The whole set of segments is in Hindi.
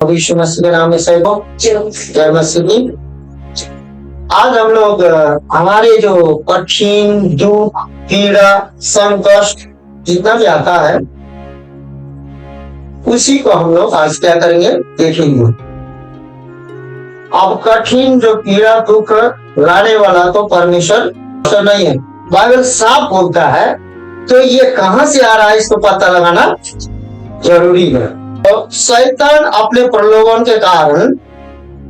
विश्व मसीह के नाम में सैको जय मसीह। आज हम लोग हमारे जो कठिन दुख पीड़ा संकट जितना भी आता है उसी को हम लोग आज क्या करेंगे देखेंगे। अब कठिन जो पीड़ा दुख लाने वाला तो परमेश्वर तो नहीं है, बाइबल साफ बोलता है। तो ये कहां से आ रहा है इसको पता लगाना जरूरी है। तो शैतान अपने प्रलोभन के कारण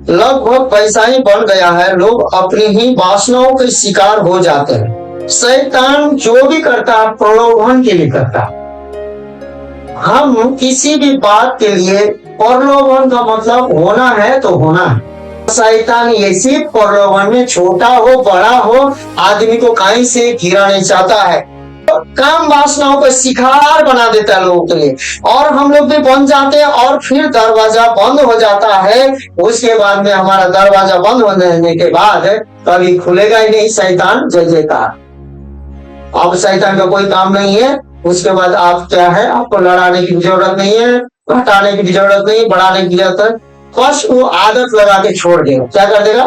लगभग वैसा ही बन गया है, लोग अपनी ही वासनाओं के शिकार हो जाते हैं। शैतान जो भी करता है प्रलोभन के लिए करता है। हम किसी भी बात के लिए प्रलोभन का मतलब होना है तो होना है। शैतान ऐसी प्रलोभन में छोटा हो बड़ा हो आदमी को कहीं से गिराना चाहता है, काम वासनाओं का शिकार बना देता है लोगों के लिए, और हम लोग भी बन जाते हैं और फिर दरवाजा बंद हो जाता है। उसके बाद में हमारा दरवाजा बंद होने के बाद कभी खुलेगा ही नहीं। शैतान जय जयकार। अब शैतान का कोई काम नहीं है। उसके बाद आप क्या है, आपको लड़ाने की जरूरत नहीं है, घटाने की जरूरत नहीं, बढ़ाने की जरूरत है। बस वो आदत लगा के छोड़ देगा। क्या कर देगा?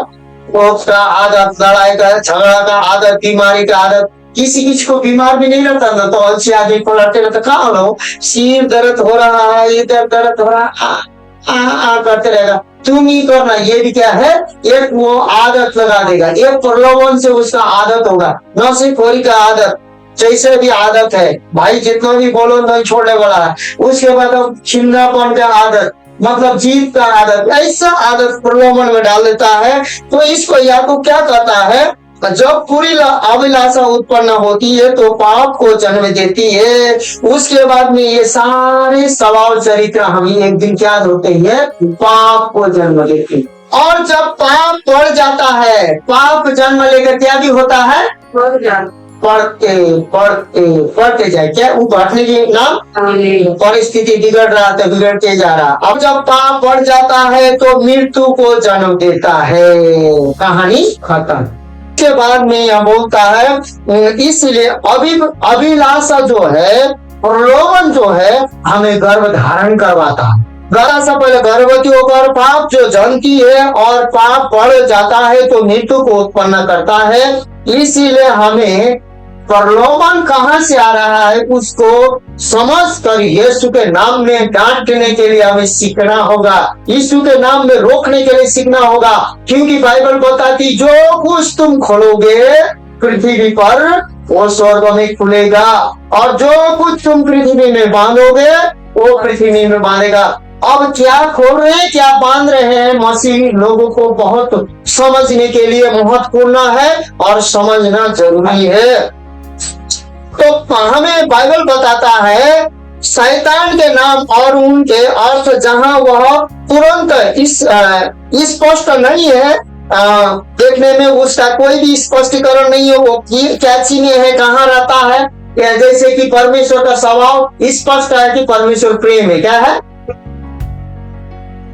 उसका आदत, लड़ाई का, झगड़ा का आदत, बीमारी का आदत। किसी को बीमार भी नहीं रहता ना, तो अच्छी आदमी को लड़ते रहते, कहा लो सिर दर्द हो रहा है, इधर दर्द हो रहा है, करते रहेगा। तुम ही करना, ये भी क्या है, एक वो आदत लगा देगा। एक प्रलोभन से उसका आदत होगा, नशेखोरी का आदत, जैसे भी आदत है भाई, जितना भी बोलो नहीं छोड़ने वाला है। उसके बाद अब छिन्नापन का आदत, मतलब जीत का आदत, ऐसा आदत प्रलोभन में डाल देता है। तो इसको या तो क्या कहता है, जब पूरी अभिलाषा उत्पन्न होती है तो पाप को जन्म देती है। उसके बाद में ये सारे स्वभाव चरित्र हमें एक दिन क्या होते हैं, पाप को जन्म देती है। और जब पाप बढ़ जाता है, पाप जन्म लेकर क्या भी होता है, पढ़ते पढ़ते पढ़ते जाए, क्या वो बढ़ने के नाम परिस्थिति बिगड़ रहा था, बिगड़ते जा रहा। अब जब पाप बढ़ जाता है तो मृत्यु को जन्म देता है। कहानी खत्म। के बाद में यह बोलता है, इसलिए अभिलाषा जो है, प्रलोभन जो है, हमें गर्भ धारण करवाता है। से पहले गर्भवती होकर पाप जो जनती है और पाप बढ़ जाता है तो मृत्यु को उत्पन्न करता है। इसीलिए हमें प्रलोभन कहाँ से आ रहा है उसको समझ कर यीशु के नाम में डांटने के लिए हमें सीखना होगा, यीशु के नाम में रोकने के लिए सीखना होगा। क्योंकि बाइबल बताती जो कुछ तुम खोलोगे पृथ्वी पर वो स्वर्ग में खुलेगा, और जो कुछ तुम पृथ्वी में बांधोगे वो पृथ्वी में बांधेगा। अब क्या खोल रहे हैं, क्या बांध रहे हैं, मसीह लोगों को बहुत समझने के लिए महत्वपूर्ण है और समझना जरूरी है। तो हमें बाइबल बताता है शैतान के नाम और उनके अर्थ जहां वह तुरंत स्पष्ट नहीं है, देखने में उसका कोई भी स्पष्टीकरण नहीं है, वो क्या चीजें है, कहाँ रहता है। जैसे कि परमेश्वर का स्वभाव स्पष्ट है कि परमेश्वर प्रेम है, क्या है,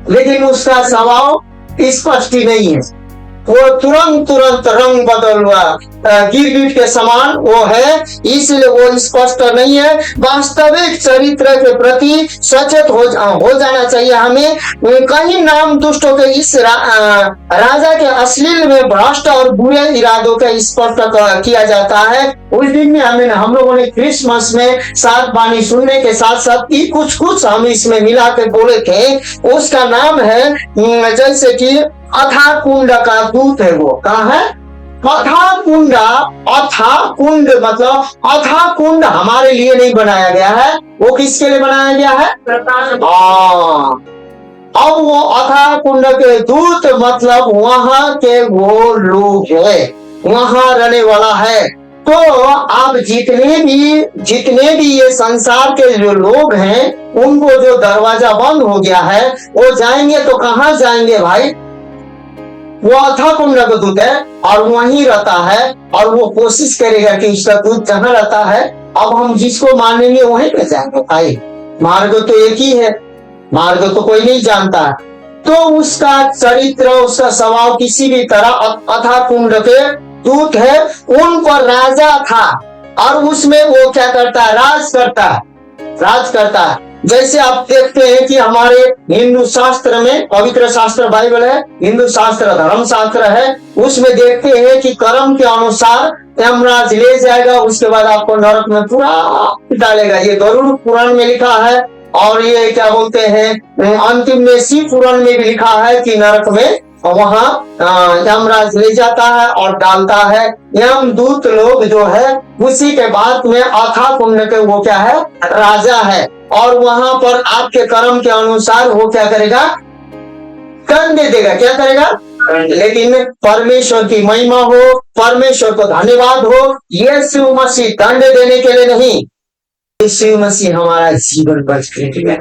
लेकिन उसका स्वभाव स्पष्ट ही नहीं है। वो तुरंत रंग बदल हुआ गिरगिट के समान वो है, इसलिए वो स्पष्ट नहीं है। वास्तविक चरित्र के प्रति सचेत हो जाना चाहिए हमें। कहीं नाम दुष्टों के इस राजा के अश्लील में भ्रष्ट और बुरे इरादों का स्पष्ट किया जाता है। उस दिन में हम लोगों ने क्रिसमस में सात बानी सुनने के साथ साथ कुछ हम इसमें मिला के बोले थे। उसका नाम है जैसे कि अथा कुंड का दूत है। वो कहा है अथा कुंड, अथा कुंड मतलब अथा कुंड हमारे लिए नहीं बनाया गया है, वो किसके लिए बनाया गया है, अब वो अथा कुंड के दूत मतलब वहां के वो लोग है, वहां रहने वाला है। तो आप जितने भी ये संसार के जो लोग हैं उनको जो दरवाजा बंद हो गया है वो जाएंगे तो कहाँ जाएंगे भाई, वो अथा कुंड का दूत है और वहीं रहता है, और वो कोशिश करेगा कि उसका दूत जहाँ रहता है अब हम जिसको मानेंगे वहीं पे जाएंगे भाई। मार्ग तो एक ही है, मार्ग तो कोई नहीं जानता। तो उसका चरित्र, उसका स्वभाव किसी भी तरह अथा कुंड के दूत है, उन पर राजा था और उसमें वो क्या करता है, राज करता है। जैसे आप देखते हैं कि हमारे हिंदू शास्त्र में, पवित्र शास्त्र बाइबल है, हिंदू शास्त्र धर्म शास्त्र है, उसमें देखते हैं कि कर्म के अनुसार यमराज ले जाएगा, उसके बाद आपको नरक में पूरा डालेगा। ये गरुड़ पुराण में लिखा है, और ये क्या बोलते हैं अंतिम में शिव पुराण में भी लिखा है कि नरक में वहां यमराज ले जाता है और डालता है। यमदूत लोग जो है उसी के बाद में अथाह कुंड के वो क्या है, राजा है, और वहां पर आपके कर्म के अनुसार वो क्या करेगा, दंड देगा। क्या करेगा? लेकिन परमेश्वर की महिमा हो, परमेश्वर को धन्यवाद हो, यीशु मसीह दंड देने के लिए नहीं, यीशु मसीह हमारा जीवन बच गया।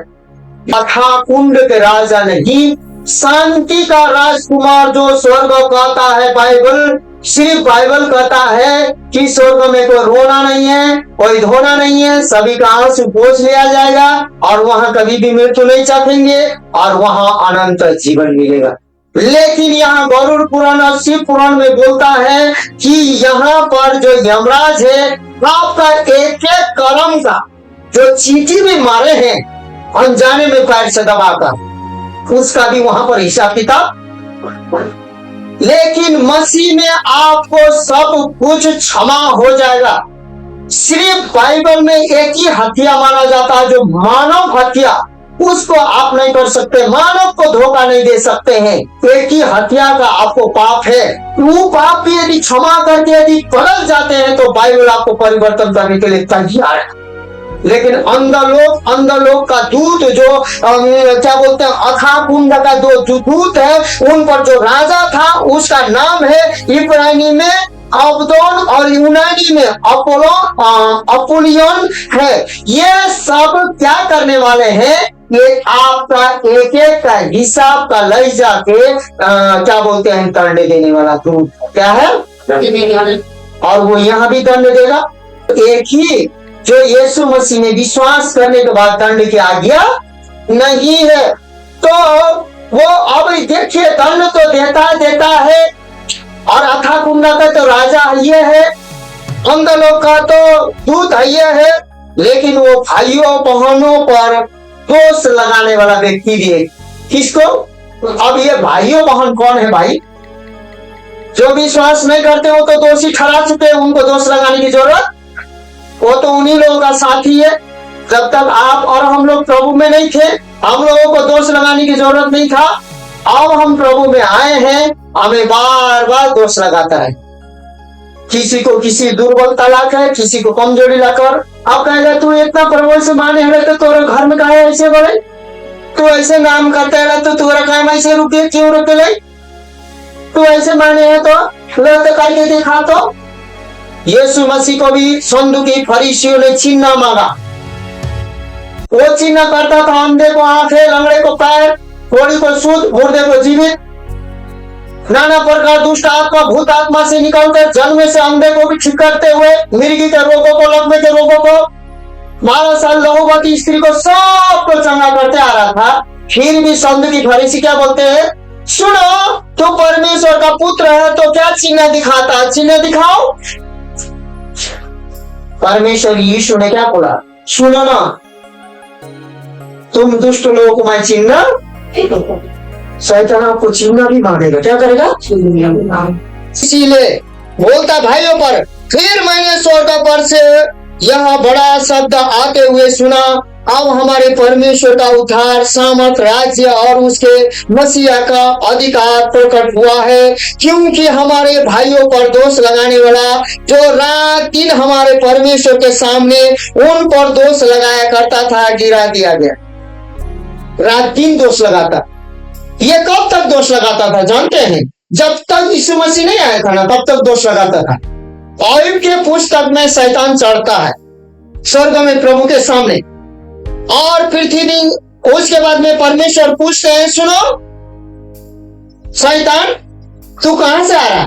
अथाह कुंड के राजा नहीं, शांति का राजकुमार जो स्वर्ग कहता है बाइबल, सिर्फ बाइबल कहता है कि स्वर्ग में कोई रोना नहीं है, कोई धोना नहीं है, सभी का आंसू पोंछ लिया जाएगा, और वहां कभी भी मृत्यु नहीं चाहेंगे, और वहां अनंत जीवन मिलेगा। लेकिन यहाँ गरुड़ पुराण और शिव पुराण में बोलता है कि यहाँ पर जो यमराज है, आपका एक एक कर्म का जो चींटी भी मारे हैं अनजाने में पैर से दबाकर, उसका भी वहां पर हिसाब किताब। लेकिन मसीह में आपको सब कुछ क्षमा हो जाएगा। सिर्फ बाइबल में एक ही हत्या माना जाता है, जो मानव हत्या, उसको आप नहीं कर सकते, मानव को धोखा नहीं दे सकते हैं। एक ही हत्या का आपको पाप है, वो पाप भी यदि क्षमा करके यदि बदल जाते हैं तो बाइबल आपको परिवर्तन करने के लिए तैयार है। लेकिन अंधलोक का दूत जो क्या बोलते हैं अथाह कुंड का जो दूत है, उन पर जो राजा था उसका नाम है इब्रानी में अबदोन और यूनानी में अपोलियन है। ये सब क्या करने वाले हैं, ये आपका एक एक का हिसाब का ले जाके क्या बोलते हैं दंड देने वाला दूत क्या है, और वो यहाँ भी दंड देगा। एक ही जो यीशु मसीह में विश्वास करने के बाद दंड की आज्ञा नहीं है, तो वो अब देखिए दंड तो देता है, और अथाह कुंड का तो राजा ये है, अंधलोक का तो दूत ये है, लेकिन वो भाइयों बहनों पर दोष लगाने वाला व्यक्ति भी है। किसको? अब ये भाइयों बहन कौन है भाई? जो विश्वास नहीं करते वो तो दोषी ठहरा चुके हैं, उनको दोष लगाने की जरूरत, वो तो उन्हीं लोगों का साथी है। जब तक आप और हम लोग प्रभु में नहीं थे, हम लोगों को दोष लगाने की जरूरत नहीं था। अब हम प्रभु में आए हैं, हमें बार बार दोष लगाता है। किसी को किसी दुर्बलता लाकर, किसी को कमजोरी लाकर अब कहेगा तू इतना प्रभु से माने है तो तोरे घर में कहा ऐसे बोले, तू ऐसे नाम करता है तो तुम्हारा काम ऐसे रुके क्यों रुके ले, तू ऐसे माने है तो करके दिखा। तो यीशु मसीह को भी सदूकी फरीसियों ने चिन्ह मांगा, वो चिन्ह करता था, अंधे को आंखें, लंगड़े को पैर, कोढ़ी को शुद्ध, मुर्दे को जीवित, नाना प्रकार दुष्ट आत्मा भूत आत्मा से निकलकर जन्म से अंधे को भी ठीक करते हुए, मिर्गी के रोगों को, लकवे के रोगों को, 12 साल लहूवती स्त्री को सबको चंगा करते आ रहा था। फिर भी सदूकी फरीसी क्या बोलते हैं, सुनो तो परमेश्वर का पुत्र है तो क्या चिन्ह दिखाता, चिन्ह दिखाओ। परमेश्वर यीशु ने क्या बोला, सुनो ना, तुम दुष्ट लोगों को मैं चिन्ह, शैतान आपको चिन्ह भी मांगेगा, क्या करेगा, इसीलिए बोलता भाइयों पर, फिर मैंने स्वर्ग पर से यह बड़ा शब्द आते हुए सुना, अब हमारे परमेश्वर का उद्धार, सामर्थ, राज्य और उसके मसीहा का अधिकार प्रकट हुआ है, क्योंकि हमारे भाइयों पर दोष लगाने वाला जो रात दिन हमारे परमेश्वर के सामने उन पर दोष लगाया करता था, गिरा दिया गया। रात दिन दोष लगाता। ये कब तक दोष लगाता था जानते हैं? जब तक यीशु मसीह नहीं आया था ना, तब तक दोष लगाता था। आयुब के पुस्तक में शैतान चढ़ता है स्वर्ग में प्रभु के सामने, और पृथ्वी, उसके बाद में परमेश्वर पूछते हैं, सुनो शैतान तू कहां से आ रहा?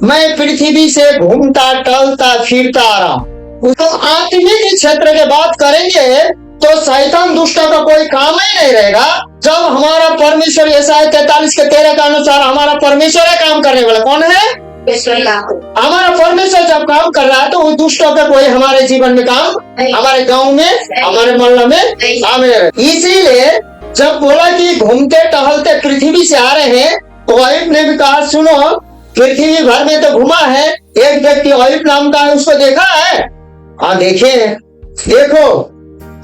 मैं पृथ्वी से घूमता टहलता फिरता आ रहा हूं। तो आत्मिक क्षेत्र के बात करेंगे तो शैतान दुष्ट का कोई काम ही नहीं रहेगा। जब हमारा परमेश्वर, यशायाह 43 के 13 के अनुसार हमारा परमेश्वर है काम करने वाला, कौन है? हमारा परमेश्वर जब काम कर रहा है तो उस दुष्टों का कोई हमारे जीवन में काम, हमारे गांव में, हमारे मोहल्ला में काम नहीं है। इसीलिए जब बोला कि घूमते टहलते पृथ्वी से आ रहे हैं तो अयुब ने भी कहा सुनो, पृथ्वी भर में तो घुमा है, एक व्यक्ति अयुब नाम का है, उसको देखा है? हाँ देखे हैं। देखो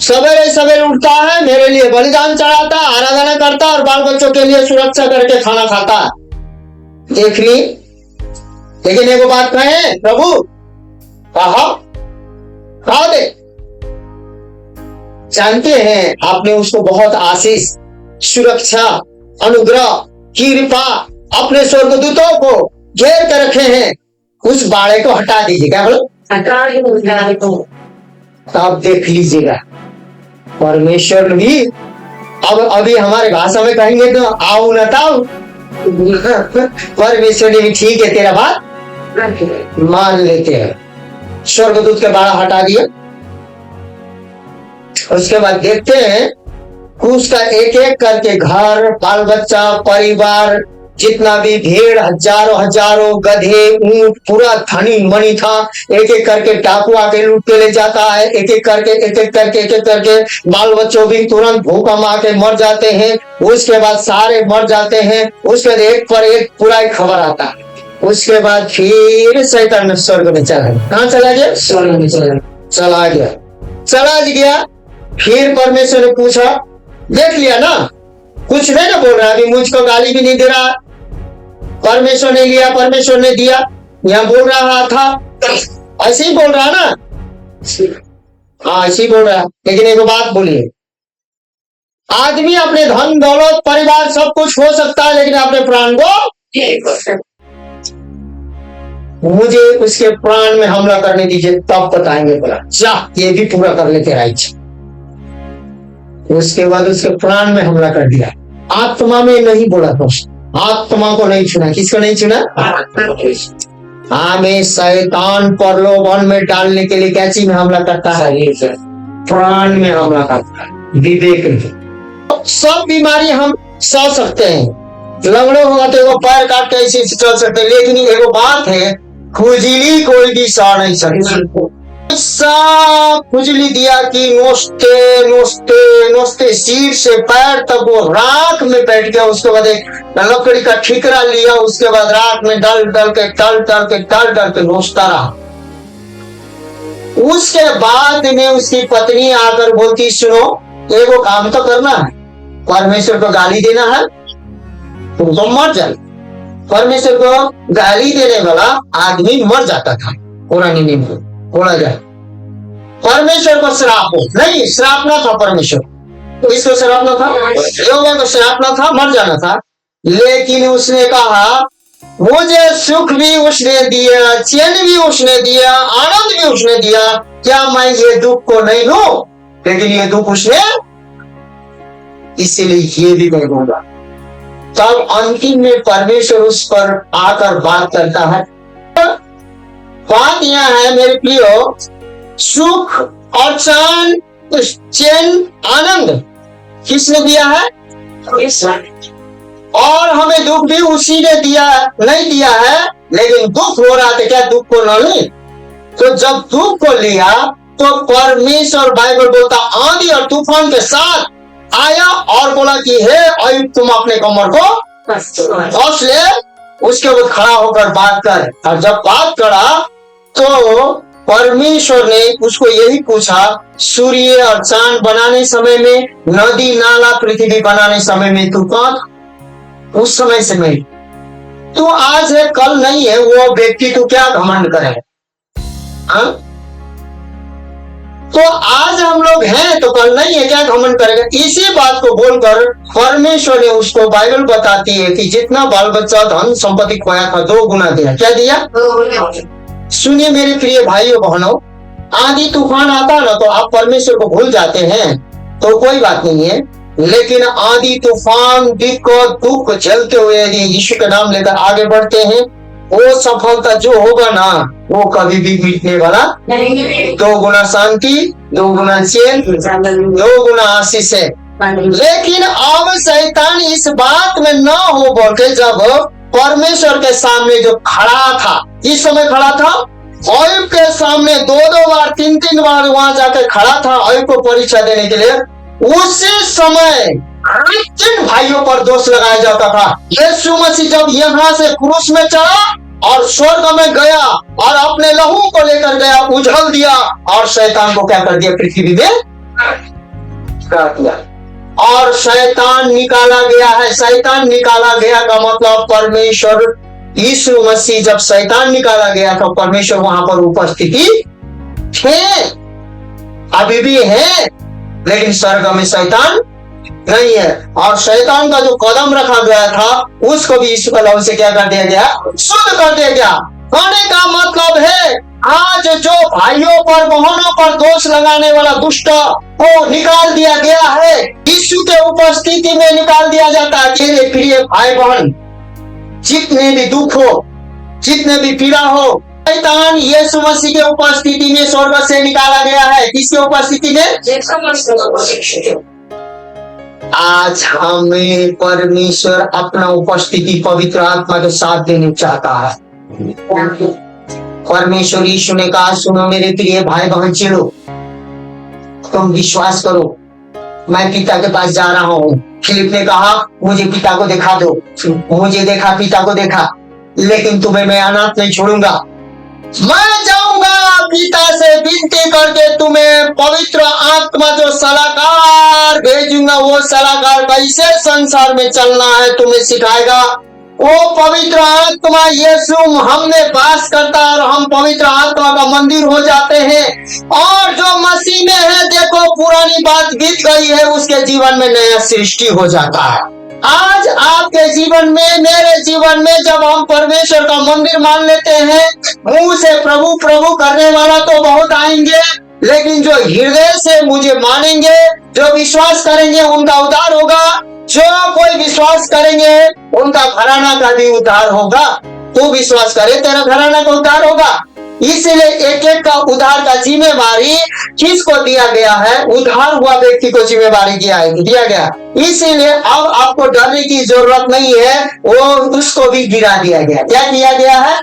सवेरे सवेरे उठता है, मेरे लिए बलिदान चढ़ाता, आराधना करता और बाल बच्चों के लिए सुरक्षा करके खाना खाता। देख ली। लेकिन एगो बात कहें प्रभु, कहा दे, जानते हैं आपने उसको बहुत आशीष, सुरक्षा, अनुग्रह, कृपा अपने स्वर्गदूतों को घेर कर रखे हैं, उस बाड़े को हटा दीजिए। क्या बोलो? आप देख लीजिएगा परमेश्वर भी अब अभी हमारे भाषा में कहेंगे तो आओ न ताओ, परमेश्वर ने भी ठीक है तेरा बात मान लेते हैं। स्वर्गदूत के बाड़ा हटा दिया। उसके बाद देखते हैं उसका एक एक करके घर, बाल बच्चा, परिवार, जितना भी भीड़, हजारों हजारों गधे, ऊंट, पूरा धनी मनी था, एक एक करके डाकू आके लूट के ले जाता है। एक एक करके बाल बच्चों भी तुरंत भूकंप आके मर जाते हैं। उसके बाद सारे मर जाते हैं। उसके बाद एक पर एक पूरा एक खबर आता है। उसके बाद फिर शैतान स्वर्ग में चला गया। कहाँ चला गया? स्वर्ग में चला गया। फिर परमेश्वर ने पूछा, देख लिया ना, कुछ नहीं ना बोल रहा, अभी मुझको गाली भी नहीं दे रहा। परमेश्वर ने लिया, परमेश्वर ने दिया, यहाँ बोल रहा था, ऐसे ही बोल रहा ना। हाँ ऐसे ही बोल रहा। लेकिन एक बात बोलिए, आदमी अपने धन दौलत परिवार सब कुछ हो सकता है, लेकिन अपने प्राण को, मुझे उसके प्राण में हमला करने दीजिए तब बताएंगे। बोला जा ये भी पूरा कर ले तेरा इच्छा। उसके बाद उसके प्राण में हमला कर दिया। आत्मा में नहीं बोला था, आत्मा को नहीं चुना। किसको नहीं चुना? हमें शैतान प्रलोभन में डालने के लिए क्या चीज में हमला करता है? प्राण में हमला करता है, विवेक में। सब बीमारी हम सह सकते हैं, लंगड़े होगा तो एगो पैर काट के ऐसे चल सकते हैं, लेकिन एगो बात है, खुजली कोई भी सह नहीं सकता। खुजली दिया कि नोचते नोचते नोचते सिर से पैर तक वो राख में बैठ गया। उसके बाद एक लकड़ी का ठिकरा लिया, उसके बाद राख में डल के नोचता रहा। उसके बाद में उसकी पत्नी आकर बोलती, सुनो एगो काम तो करना है, परमेश्वर को गाली देना है, तुम तो मर जाए। परमेश्वर को गाली देने वाला आदमी मर जाता था। पुरानी नियम बोला जाए, परमेश्वर को श्राप हो नहीं, श्राप ना था परमेश्वर, तो इसको श्राप ना था, योगा को श्राप ना था, मर जाना था। लेकिन उसने कहा मुझे सुख भी उसने दिया, चैन भी उसने दिया, आनंद भी उसने दिया, क्या मैं ये दुख को नहीं लूं? लेकिन ये दुख उसने, इसीलिए ये भी मैं दूंगा। तब अंतिम में परमेश्वर उस पर आकर बात करता है। बात यह है मेरे प्रियो, सुख और चैन आनंद किसने दिया है? और हमें दुख भी उसी ने दिया, नहीं दिया है। लेकिन दुख हो रहा था, क्या दुख को न ली? तो जब दुख को लिया तो परमेश्वर, बाइबल बोलता, आंधी और तूफान के साथ आया और बोला कि हे अयुब तुम अपने कमर को कस ले। उसके बाद खड़ा होकर बात कर। और जब बात करा तो परमेश्वर ने उसको यही पूछा, सूर्य और चांद बनाने समय में, नदी नाला पृथ्वी बनाने समय में तू कौन? उस समय से मैं, तू आज है कल नहीं है, वो व्यक्ति तू क्या घमंड करे? हाँ? तो आज हम लोग हैं तो कल नहीं है, क्या घमंड करेगा? इसी बात को बोलकर परमेश्वर ने उसको, बाइबल बताती है कि जितना बाल बच्चा धन संपत्ति खोया था 2 गुना दिया। क्या दिया? सुनिए मेरे प्रिय भाइयों बहनों, आंधी तूफान आता ना तो आप परमेश्वर को भूल जाते हैं तो कोई बात नहीं है, लेकिन आंधी तूफान दुख झेलते हुए यदि यीशु का नाम लेकर आगे बढ़ते हैं, वो सफलता जो होगा ना वो कभी भी मिटने वाला नहीं। 2 गुना शांति, 2 गुना चैन, 2 गुना आशीष है। लेकिन अब शैतान इस बात में ना हो बोल के जब परमेश्वर के सामने जो खड़ा था, इस समय खड़ा था अय्यूब के सामने 2-2 बार 3-3 बार वहां जाकर खड़ा था अय्यूब को परीक्षा देने के लिए। उसी समय किन भाइयों पर दोष लगाया जाता था। यीशु मसीह जब यहाँ से क्रूस में चढ़ा और स्वर्ग में गया और अपने लहू को लेकर गया, उछल दिया और शैतान को क्या कर दिया, पृथ्वी में काट दिया और शैतान निकाला गया है। शैतान निकाला गया का मतलब परमेश्वर, यीशु मसीह जब शैतान निकाला गया तो परमेश्वर वहां पर उपस्थिति थे, अभी भी है, लेकिन स्वर्ग में शैतान नहीं है। और शैतान का जो कदम रखा गया था उसको भी यीशु के लहू से क्या कर दिया गया, शुद्ध कर दिया गया। कहने का मतलब है आज जो भाइयों पर बहनों पर दोष लगाने वाला दुष्ट को निकाल दिया गया है, यीशु के उपस्थिति में निकाल दिया जाता है। मेरे प्रिय भाई बहन, जितने भी दुख हो, जितने भी पीड़ा हो, शैतान यीशु मसीह के उपस्थिति में स्वर्ग से निकाला गया है। किसके उपस्थिति में? आज हमें परमेश्वर अपना उपस्थिति पवित्र आत्मा के साथ देने चाहता है। परमेश्वर यीशु ने कहा, सुनो मेरे प्रिय भाई बहन चिड़ो, तुम विश्वास करो, मैं पिता के पास जा रहा हूँ। फिलिप ने कहा, मुझे पिता को दिखा दो। मुझे देखा, पिता को देखा, लेकिन तुम्हें मैं अनाथ नहीं छोड़ूंगा। मैं जाऊंगा पिता से विनती करके तुम्हें पवित्र आत्मा जो सलाहकार भेजूंगा, वो सलाहकार कैसे संसार में चलना है तुम्हें सिखाएगा। वो पवित्र आत्मा यीशु हमने वास करता है और हम पवित्र आत्मा का मंदिर हो जाते हैं। और जो मसीह में है, देखो पुरानी बात बीत गई है, उसके जीवन में नया सृष्टि हो जाता है। आज आपके जीवन में, मेरे जीवन में जब हम परमेश्वर का मंदिर मान लेते हैं, मुंह से प्रभु प्रभु करने वाला तो बहुत आएंगे, लेकिन जो हृदय से मुझे मानेंगे, जो विश्वास करेंगे, उनका उद्धार होगा। जो कोई विश्वास करेंगे उनका घराना का भी उद्धार होगा। तू विश्वास करे, तेरा घराना का उद्धार होगा। इसलिए एक एक का उद्धार का जिम्मेवारी किसको दिया गया है? उद्धार हुआ व्यक्ति को जिम्मेवारी दिया गया। इसीलिए अब आपको डरने की जरूरत नहीं है, वो उसको भी गिरा दिया गया। क्या किया गया है?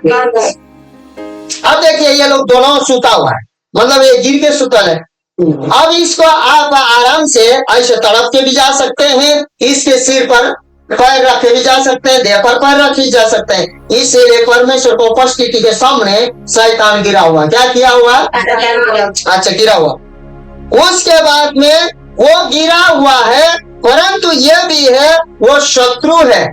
अब देखिए, ये लोग दोनों सुता हुआ है, मतलब ये गिर के सुतल है। अब इसको आप आराम से ऐसे तड़प के भी जा सकते हैं, इसके सिर पर पैर रखे भी जा सकते हैं, देह पर पैर रखे जा सकते हैं। इसीलिए परमेश्वर को उपस्थिति के सामने शैतान गिरा हुआ। क्या किया हुआ? अच्छा, गिरा हुआ। उसके बाद में वो गिरा हुआ है, परंतु ये भी है वो शत्रु है।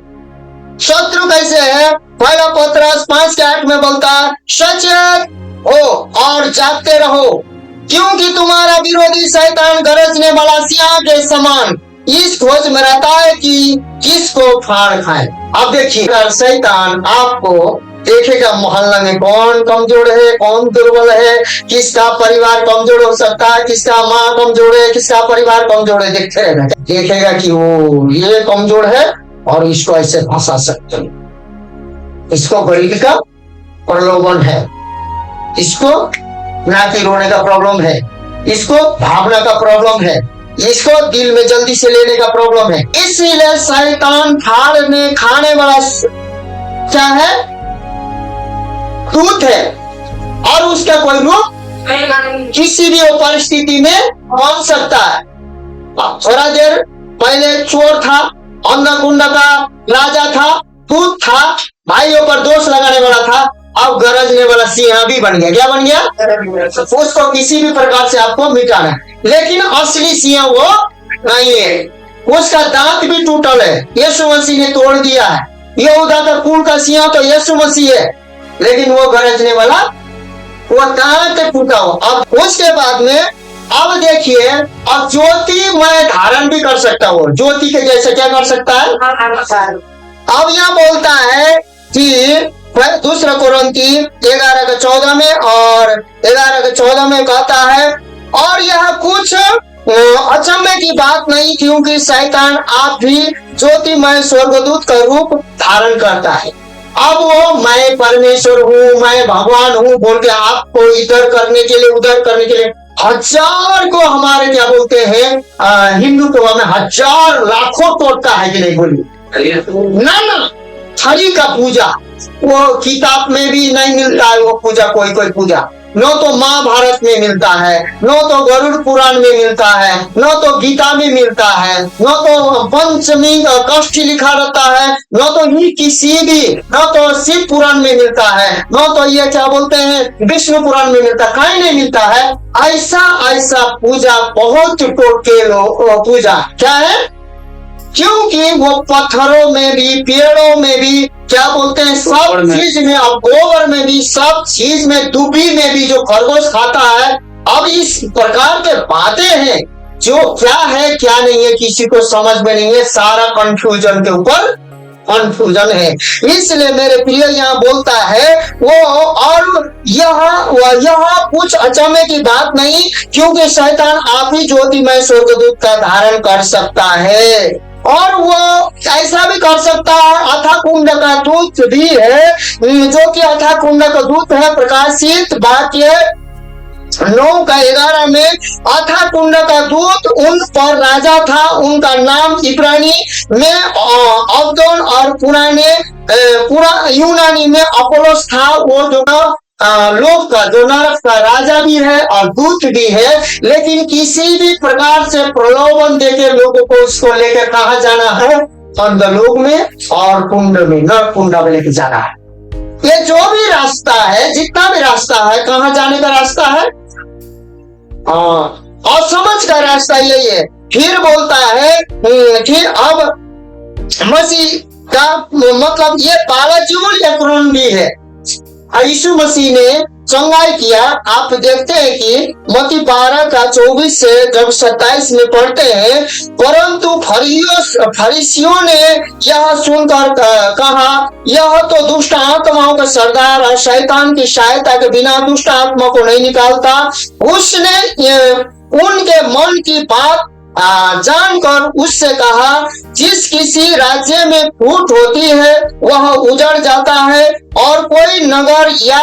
शत्रु कैसे है? पहला पत्रस 5:8 में बोलता है, सचेत हो और जागते रहो, क्योंकि तुम्हारा विरोधी शैतान गरजने वाला सिंह के समान इस खोज में रहता है कि किसको फाड़ खाए। अब देखिए, शैतान आपको देखेगा मोहल्ला में कौन कमजोर है, कौन दुर्बल है, किसका परिवार कमजोर हो सकता है, किसका माँ कमजोर है, किसका परिवार कमजोर है, देखते रहेगा। देखेगा कि वो ये कमजोर है और इसको ऐसे फंसा सकते हैं। इसको गरीबी का प्रलोभन है, इसको नाती रोने का प्रॉब्लम है, इसको भावना का प्रॉब्लम है, इसको दिल में जल्दी से लेने का प्रॉब्लम है। इसीलिए शैतान फाड़ने खाने वाला क्या है? दूत है, और उसका कोई रूप किसी भी परिस्थिति में बन सकता है। थोड़ा देर पहले चोर था, अंधा गुंडा का राजा था, दूत था, भाइयों पर दोष लगाने वाला था, अब गरजने वाला सिंह भी बन गया। क्या बन गया? उसको किसी भी प्रकार से आपको मिटाना है, लेकिन असली सिंह वो नहीं है। उसका दांत भी टूटल है, यीशु मसीह ने तोड़ दिया है। यहूदा का कुल का सिंह तो यीशु मसीह है, लेकिन वो गरजने वाला वो दांत टूटा हो। अब उसके बाद में अब देखिए, अब ज्योति मैं धारण भी कर सकता हूँ। ज्योति के जैसे क्या कर सकता है? अब यहाँ बोलता है कि दूसरा कोरिन्थी 11:14 में और 11:14 में कहता है, और यह कुछ अचंभे की बात नहीं, क्योंकि शैतान आप भी ज्योतिमय स्वर्गदूत का रूप धारण करता है। अब वो मैं परमेश्वर हूँ, मैं भगवान हूँ बोल के आपको इधर करने के लिए, उधर करने के लिए हजार को हमारे क्या बोलते हैं हिंदू तो हमें हजार लाखों तोड़ता है कि नहीं? बोलिए ना। हरि का पूजा, वो किताब में भी नहीं मिलता है। वो पूजा कोई कोई पूजा न तो महाभारत में मिलता है, न तो गरुड़ पुराण में मिलता है, न तो गीता में मिलता है, न तो पंचमी कष्ट लिखा रहता है, न तो ही किसी भी, न तो शिव पुराण में मिलता है, न तो ये क्या बोलते हैं विष्णु पुराण में मिलता, कहीं नहीं मिलता है। ऐसा पूजा बहुत टोटके पूजा क्या है, क्योंकि वो पत्थरों में भी, पेड़ों में भी, क्या बोलते हैं सब चीज में, अब गोबर में भी, सब चीज में, दुबी में भी जो खरगोश खाता है। अब इस प्रकार के बातें हैं जो क्या है क्या नहीं है किसी को समझ में नहीं है, सारा कंफ्यूजन के ऊपर कंफ्यूजन है। इसलिए मेरे प्रिय यहाँ बोलता है वो, और यह कुछ अचंभे की बात नहीं, क्योंकि शैतान आप ही ज्योतिमय स्वर्गदूत का धारण कर सकता है, और वो ऐसा भी कर सकता है। अथा कुंड का दूत भी है, जो कि अथा कुंड का दूत है, प्रकाशित वाक्य 9:11 में अथा कुंड का दूत उन पर राजा था, उनका नाम इब्रानी में अब्दोन और पूरा यूनानी में अपोलोस था। वो जो लोक का, जो नरक का राजा भी है और दूत भी है, लेकिन किसी भी प्रकार से प्रलोभन देके लोगों को उसको लेकर कहा जाना है अंधलोक में और कुंड में, नरक कुंड में लेके जाना है। ये जो भी रास्ता है, जितना भी रास्ता है, कहाँ जाने का रास्ता है, और समझ का रास्ता यही है। फिर बोलता है फिर अब मसीह का मतलब ये पालाजूल एक भी है। यीशु मसीह ने चंगाई किया। आप देखते हैं कि मत्ती 12:24 से जब 27 में पढ़ते हैं, परंतु फरीसियों ने यह सुनकर कहा, यह तो दुष्ट आत्माओं का सरदार और शैतान की सहायता के बिना दुष्ट आत्मा को नहीं निकालता। उसने उनके मन की बात जानकर उससे कहा, जिस किसी राज्य में फूट होती है वह उजड़ जाता है, और कोई नगर या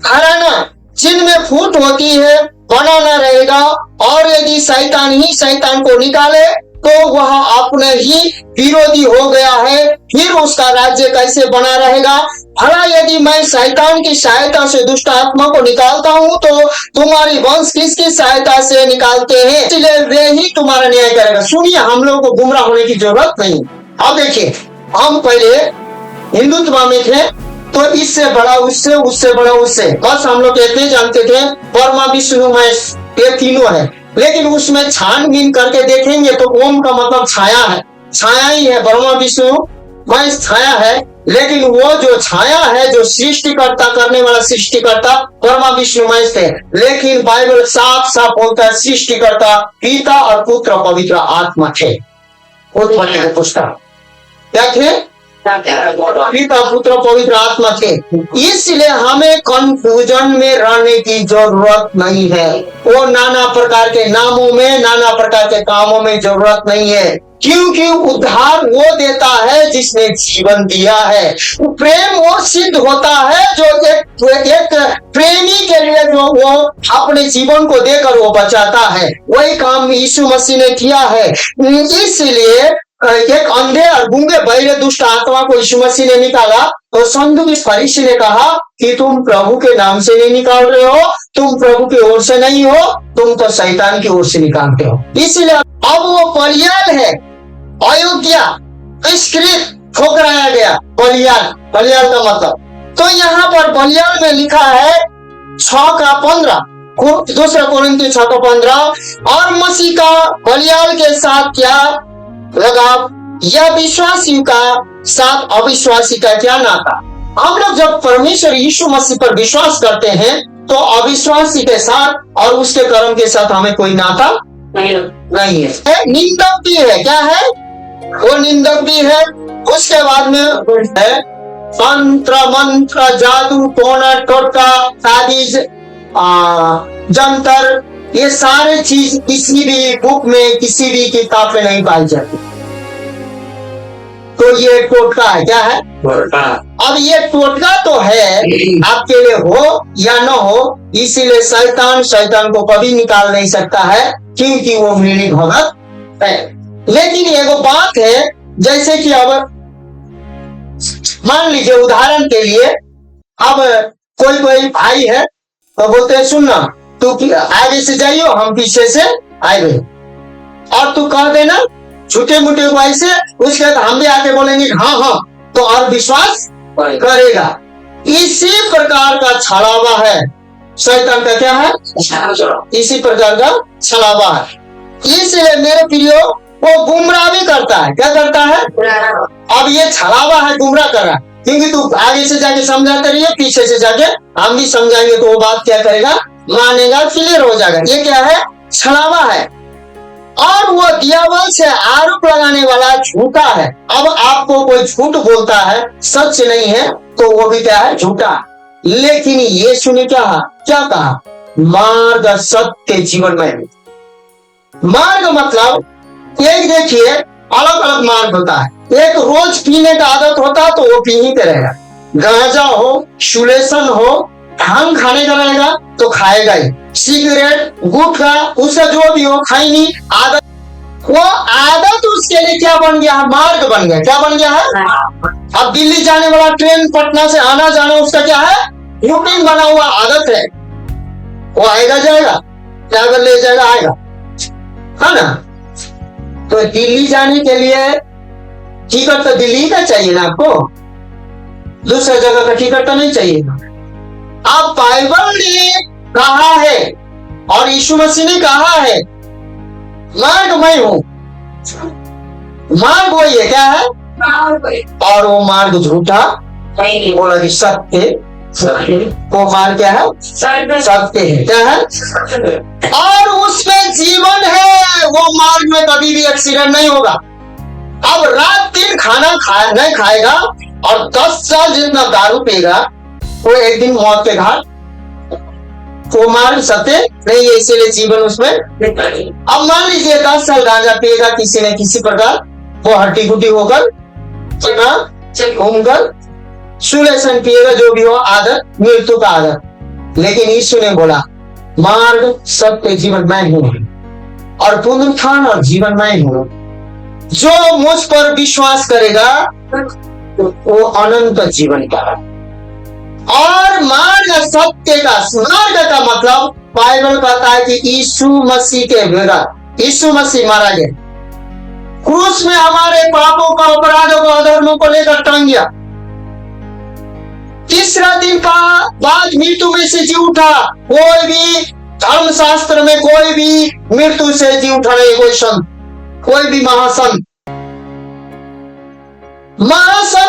घराना जिनमें फूट होती है बना न रहेगा। और यदि शैतान ही शैतान को निकाले तो वह अपने ही विरोधी हो गया है, फिर उसका राज्य कैसे बना रहेगा। भला यदि मैं शैतान की सहायता से दुष्ट आत्मा को निकालता हूँ तो तुम्हारी वंश किसकी सहायता से निकालते हैं, इसलिए वे ही तुम्हारा न्याय करेगा। सुनिए, हम लोगों को गुमराह होने की जरूरत नहीं। अब देखिए, हम पहले हिंदुत्व में थे तो इससे बड़ा उससे, उससे बड़ा उससे, बस हम लोग इतने जानते थे परमा विष्णु महेश ये तीनों है। लेकिन उसमें छानबीन करके देखेंगे तो ओम का मतलब छाया है, छाया ही है, ब्रह्मा विष्णु महेश छाया है। लेकिन वो जो छाया है, जो सृष्टिकर्ता करने वाला सृष्टिकर्ता ब्रह्मा विष्णु महेश थे। लेकिन बाइबल साफ साफ बोलता है सृष्टिकर्ता पिता और पुत्र पवित्र आत्मा थे। पुस्तक क्या थे? पिता पुत्र पवित्र आत्मा थे। इसलिए हमें कंफ्यूजन में रहने की जरूरत नहीं है। वो नाना प्रकार के नामों में, नाना प्रकार के कामों में जरूरत नहीं है, क्योंकि उद्धार वो देता है जिसने जीवन दिया है। प्रेम वो सिद्ध होता है जो एक प्रेमी के लिए जो वो अपने जीवन को देकर वो बचाता है। वही काम यीशु मसीह ने किया है। इसलिए एक अंधे और गूंगे बहरे दुष्ट आत्मा को यीशु मसीह ने निकाला तो सदुकी फरीसी ने कहा कि तुम प्रभु के नाम से नहीं निकाल रहे हो, तुम प्रभु की ओर से नहीं हो, तुम तो शैतान की ओर से निकालते हो। इसलिए अब वो बलियाल है, अयोग्य तिरस्कृत ठुकराया गया। बलियाल, बलियाल का मतलब तो यहाँ पर बलियाल में लिखा है 6:15, दूसरा कोरिन्थियों 6:15, और मसीह का बलियाल के साथ क्या लगाव, या विश्वासी का साथ अविश्वासी का क्या नाता। हम लोग जब परमेश्वर यीशु मसीह पर विश्वास करते हैं तो अविश्वासी के साथ और उसके कर्म के साथ हमें कोई नाता नहीं है। निंदक भी है, क्या है वो? निंदक भी है। उसके बाद में है तंत्र मंत्र जादू टोना टोटका साजिश जंतर, ये सारे चीज किसी भी बुक में, किसी भी किताब में नहीं पाई जाती। तो ये टोटका है, क्या है? अब ये टोटका तो है, आपके लिए हो या न हो, इसीलिए शैतान को कभी निकाल नहीं सकता है, क्योंकि वो मृणी भगत है। लेकिन एगो बात है, जैसे कि अब मान लीजिए उदाहरण के लिए, अब कोई भाई है तो बोलते हैं सुनना, तू आगे से जाइयो, हम पीछे से आएंगे, और तू कह देना छोटे मोटे भाई से, उसके बाद हम भी आके बोलेंगे हाँ हाँ, तो और विश्वास करेगा। इसी प्रकार का छलावा है शैतान का, क्या है? इसी प्रकार का छलावा है। इसलिए मेरे प्रियो वो गुमराह भी करता है। क्या करता है? अब ये छलावा है, गुमराह कर रहा है, क्योंकि तू आगे से जाके समझाते रहिए, पीछे से जाके हम भी समझाएंगे तो वो बात क्या करेगा? मानेगा, क्लियर हो जाएगा। ये क्या है? छलावा है। और वो दियावल से आरोप लगाने वाला झूठा है। अब आपको कोई झूठ बोलता है, सच नहीं है, तो वो भी क्या है? झूठा। लेकिन यीशु ने क्या कहा? मार्ग, सत्य, जीवन में। मार्ग मतलब एक देखिए अलग अलग मार्ग होता है। एक रोज पीने का आदत होता है तो वो पी ही रहेगा, गांजा हो, शुलेशन हो, भांग खाने का रहेगा तो खाएगा ही, सिगरेट, गुटखा, उसका जो भी हो खाई नहीं, आदत, वो आदत उसके लिए क्या बन गया है? मार्ग बन गया। क्या बन गया है? अब दिल्ली जाने वाला ट्रेन, पटना से आना जाना, उसका क्या है? रूटीन बना हुआ आदत है। वो आएगा जाएगा, ड्राइवर ले जाएगा आएगा, है ना? तो दिल्ली जाने के लिए टिकट तो दिल्ली का चाहिए ना आपको, दूसरा जगह का टिकट तो नहीं चाहिए। अब बाइबल ने कहा है और यीशु मसीह ने कहा है मार्ग मैं हूं। मार्ग वही है, क्या है? और वो मार्ग झूठा बोला कि सत्य, वो मार्ग क्या है? सत्य है। क्या है? और उसमें जीवन है। वो मार्ग में कभी भी एक्सीडेंट नहीं होगा। अब रात दिन खाना नहीं खाएगा और 10 साल जितना दारू पिएगा, वो एक दिन मौत के घाट। वो मार्ग सत्य नहीं है, इसीलिए जीवन उसमें। अब मान लीजिए 10 साल गांजा पिएगा किसी न किसी प्रकार, वो हड्डी गुड्डी होकर घूमकर, सुलेशन पिएगा, जो भी हो, आदत, मृत्यु का आदत। लेकिन यीशु ने बोला मार्ग, सत्य, जीवन मैं हूं, और पुनरुत्थान और जीवन मैं हूं। जो मुझ पर विश्वास करेगा वो अनंत जीवन का। और मार्ग, सत्य का, मार्ग का मतलब बाइबल कहता है कि यीशु मसीह के विरुद्ध यीशु मसीह मारा गया, क्रूस में हमारे पापों का, अपराधों का, अधर्मों को लेकर टंग गया, तीसरा दिन का बाद मृत्यु में से जी उठा। कोई भी धर्मशास्त्र में कोई भी मृत्यु से जी उठा नहीं, कोई संत, कोई भी महासंत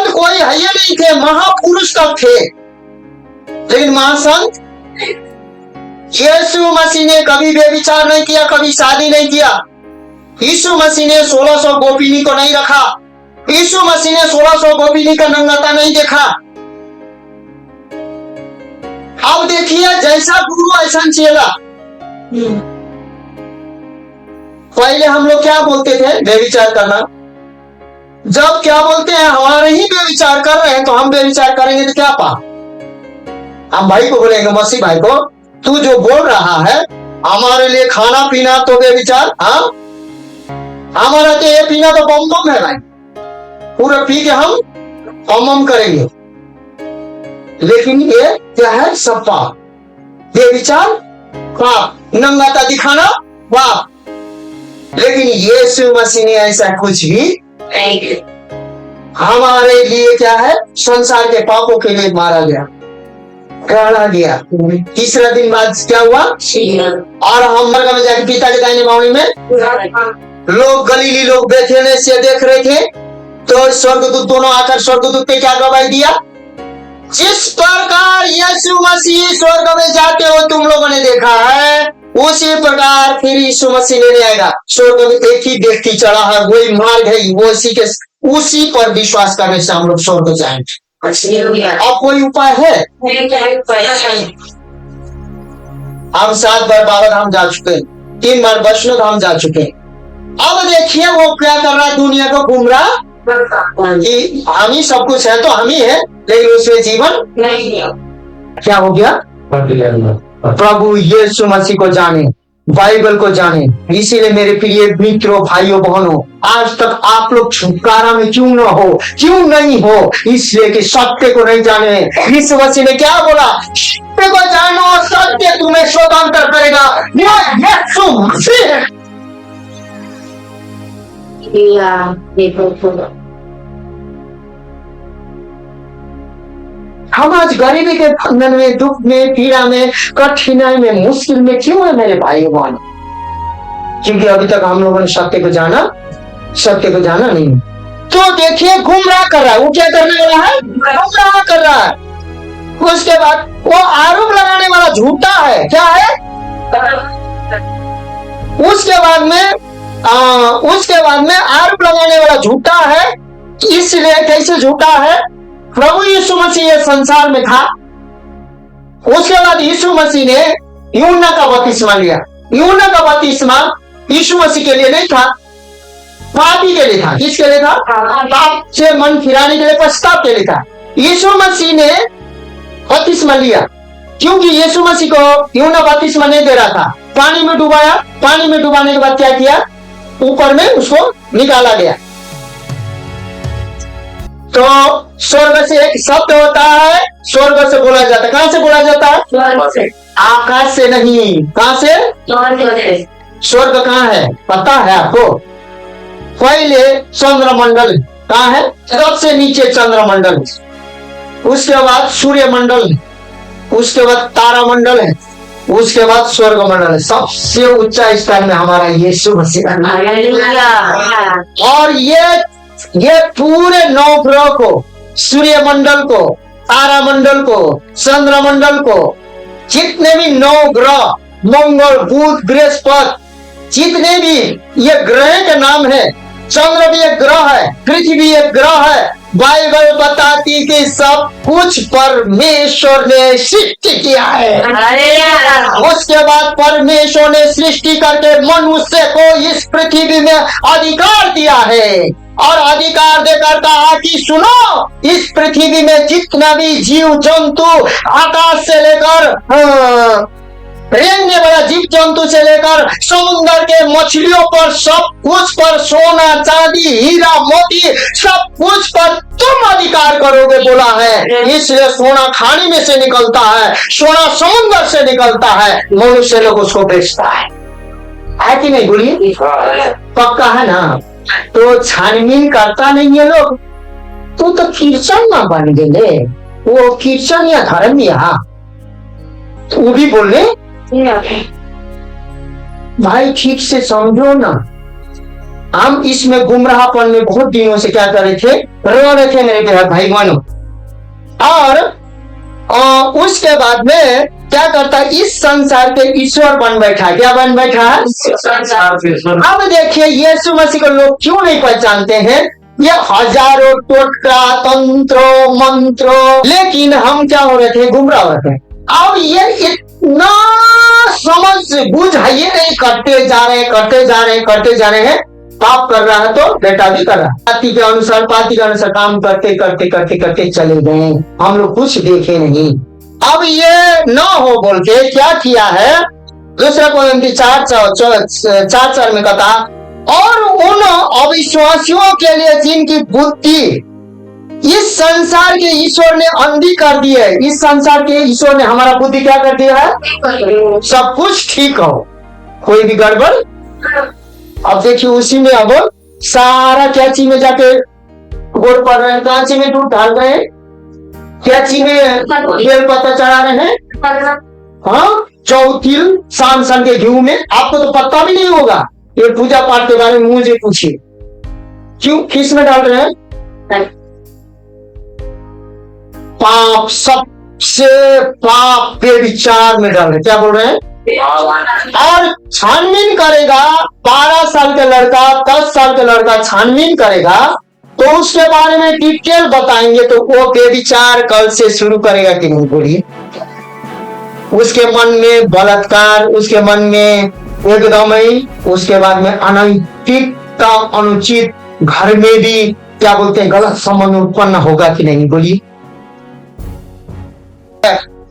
कोई है नहीं थे, महापुरुष तक थे, लेकिन महासंत यीशु मसीह ने कभी व्यभिचार नहीं किया, कभी शादी नहीं किया। यीशु मसीह ने 1600 गोपिनी को नहीं रखा, यीशु मसीह ने 1600 गोपिनी का नंगता नहीं देखा। अब देखिए जैसा गुरु ऐसा चेला। पहले हम लोग क्या बोलते थे? व्यभिचार करना। जब क्या बोलते हैं हमारे ही व्यभिचार कर रहे हैं तो हम व्यभिचार करेंगे तो क्या पाप? हम भाई को बोलेंगे, मसीह भाई को, तू जो बोल रहा है हमारे लिए खाना पीना तो व्यभिचार, हाँ हमारा तो ये पीना तो बम बम है भाई, पूरा पी के हम बम करेंगे। लेकिन ये क्या है? सब पाप। व्यभिचार पाप, नंगाता दिखाना पाप। लेकिन यीशु मसीह ने ऐसा कुछ भी हमारे लिए क्या है? संसार के पापों के लिए मारा गया, गाड़ा गया। तीसरा दिन बाद क्या हुआ? और हम मरगा में जाके पिता के दाहिने बाएं में लोग, गलीली लोग बैठे से देख रहे थे, तो स्वर्गदूत दोनों आकर स्वर्गदूत पे क्या गवाही दिया? जिस प्रकार यीशु मसीह स्वर्ग में जाते हो तुम लोगों ने देखा है, उसी प्रकार फिर यीशु मसीह लेने आएगा। स्वर्ग में एक ही व्यक्ति चढ़ा है, वही मार्ग है, वो उसी पर विश्वास करने से हम लोग स्वर्ग जाएंगे। अब कोई उपाय है? हम 7 बार बाबा धाम जा चुके हैं, 3 बार वैष्णो धाम जा चुके हैं। अब देखिए वो क्या कर रहा है? दुनिया को गुमराह कि हम ही सब कुछ है, तो हम ही है, लेकिन उसमें जीवन नहीं। क्या हो गया? प्रभु यीशु मसीह को जाने, बाइबल को जाने। इसीलिए मेरे प्रिय मित्रों, भाइयों, बहनों, आज तक आप लोग छुटकारा में क्यों न हो, क्यों नहीं हो? इसलिए कि सत्य को नहीं जाने। यीशु मसीह ने क्या बोला? सत्य को जानो, सत्य तुम्हें स्वतंत्र करेगा। यीशु मसीह। हम आज गरीबी के बंधन में, दुख में, पीड़ा में, कठिनाई में, मुश्किल में क्यों है मेरे भाई बहन? क्योंकि अभी तक हम लोगों ने सत्य को जाना नहीं। तो देखिए, गुमराह कर रहा है। वो क्या करने वाला है? गुमराह कर रहा है। उसके बाद वो आरोप लगाने वाला झूठा है। क्या है? उसके बाद में आरोप लगाने वाला झूठा है। इसलिए कैसे झूठा है? प्रभु यीशु मसीह ये संसार में था। उसके बाद यीशु मसीह ने यूहन्ना का बपतिस्मा लिया। यूहन्ना का बपतिस्मा यीशु मसीह के लिए नहीं था, पापी के लिए था। किसके लिए था? पाप से मन फिराने के लिए, पश्चाताप के लिए था। यीशु मसीह ने बपतिस्मा लिया क्योंकि यीशु मसीह को यूहन्ना बपतिस्मा नहीं दे रहा था। पानी में डुबाया। पानी में डुबाने के बाद क्या किया? ऊपर में उसको निकाला गया। तो स्वर्ग से एक शब्द होता है, स्वर्ग से बोला जाता है। कहां से बोला जाता है? स्वर्ग से। आकाश से नहीं। कहां से? स्वर्ग कहां है पता है आपको? पहले चंद्रमंडल कहां है? सबसे नीचे चंद्रमंडल, उसके बाद सूर्य मंडल, उसके बाद तारामंडल है, उसके बाद स्वर्ग मंडल है। सबसे ऊंचा स्थान में हमारा यीशु मसीह। और ये पूरे 9 ग्रह को, सूर्य मंडल को, तारामंडल को, चंद्रमंडल को, जितने भी 9 ग्रह, मंगल, बुध, बृहस्पति, जितने भी ये ग्रह के नाम है। चंद्र भी एक ग्रह है, पृथ्वी एक ग्रह है। बाइबल बताती कि सब कुछ परमेश्वर ने सृष्टि किया है। उसके बाद परमेश्वर ने सृष्टि करके मनुष्य को इस पृथ्वी में अधिकार दिया है। और अधिकार देकर कहा कि सुनो, इस पृथ्वी में जितना भी जीव जंतु, आकाश से लेकर रेंगने वाला जीव जंतु से लेकर समुद्र के मछलियों पर, सब कुछ पर, सोना चांदी हीरा मोती, सब कुछ पर तुम अधिकार करोगे बोला है। इसलिए सोना खानी में से निकलता है, सोना समुद्र से निकलता है, मनुष्य लोग उसको बेचता है कि नहीं? बोलिए, पक्का है ना? तो छानबीन करता नहीं है लोग। तो कीर्तन ना बन गए वो, कीर्तन या धर्म या वो भी बोले। भाई ठीक से समझो ना। हम इसमें गुमराहपन में बहुत दिनों से क्या कर रहे थे? रो रहे थे मेरे भाई मानो। और उसके बाद में क्या करता है? इस संसार के ईश्वर बन बैठा है। क्या बन बैठा है? अब देखिए, यीशु मसीह को लोग क्यों नहीं पहचानते हैं? ये हजारों टोटका, तंत्रों, मंत्रों, लेकिन हम क्या हो रहे थे? गुमराह हो रहे थे। अब ये इतना समझ बुझ है, ये नहीं, करते जा रहे हैं। पाप कर रहा है तो बेटा भी कर रहा है। पाती के अनुसार काम करते चले गए। हम लोग कुछ देखे नहीं। अब ये न हो बोल के क्या किया है? दूसरा कोरिन्थी 4:4 में कहा, और उन अविश्वासियों के लिए जिनकी बुद्धि इस संसार के ईश्वर ने अंधी कर दी है। इस संसार के ईश्वर ने हमारा बुद्धि क्या कर दिया है? सब कुछ ठीक हो, कोई भी गड़बड़। अब देखिए, उसी में अब सारा कैची में जाके गोड़ पड़ रहे हैं, कांची में दूध डाल रहे हैं, कैची में बेल पत्ता चढ़ा रहे हैं, हाँ, चौथिल शाम के घी में। आपको तो पता भी नहीं होगा ये पूजा पाठ के बारे में। मुझे पूछिए क्यों, किस में डाल रहे हैं? पाप, सबसे पाप के विचार में डाल रहे। क्या बोल रहे हैं? और छानबीन करेगा। 12 साल का लड़का, 10 साल का लड़का छानबीन करेगा तो उसके बारे में डिटेल बताएंगे, तो वो बेविचार कल से शुरू करेगा कि नहीं? बोलिए। उसके मन में बलात्कार, उसके मन में एकदम ही, उसके बाद में अनैतिकता, अनुचित, घर में भी क्या बोलते हैं, गलत संबंध उत्पन्न होगा कि नहीं? बोलिए।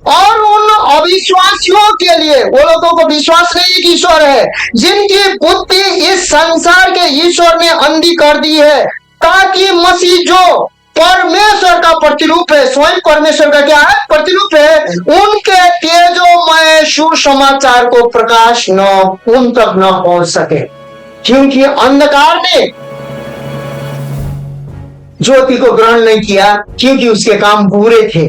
और उन अविश्वासियों के लिए, वो लोगों को विश्वास नहीं है कि ईश्वर है, जिनकी बुद्धि इस संसार के ईश्वर ने अंधी कर दी है, ताकि मसीह जो परमेश्वर का प्रतिरूप है, स्वयं परमेश्वर का क्या है, प्रतिरूप है, उनके तेजोमय सुसमाचार को प्रकाश न उन तक न पहुंच सके, क्योंकि अंधकार ने ज्योति को ग्रहण नहीं किया, क्योंकि उसके काम बुरे थे।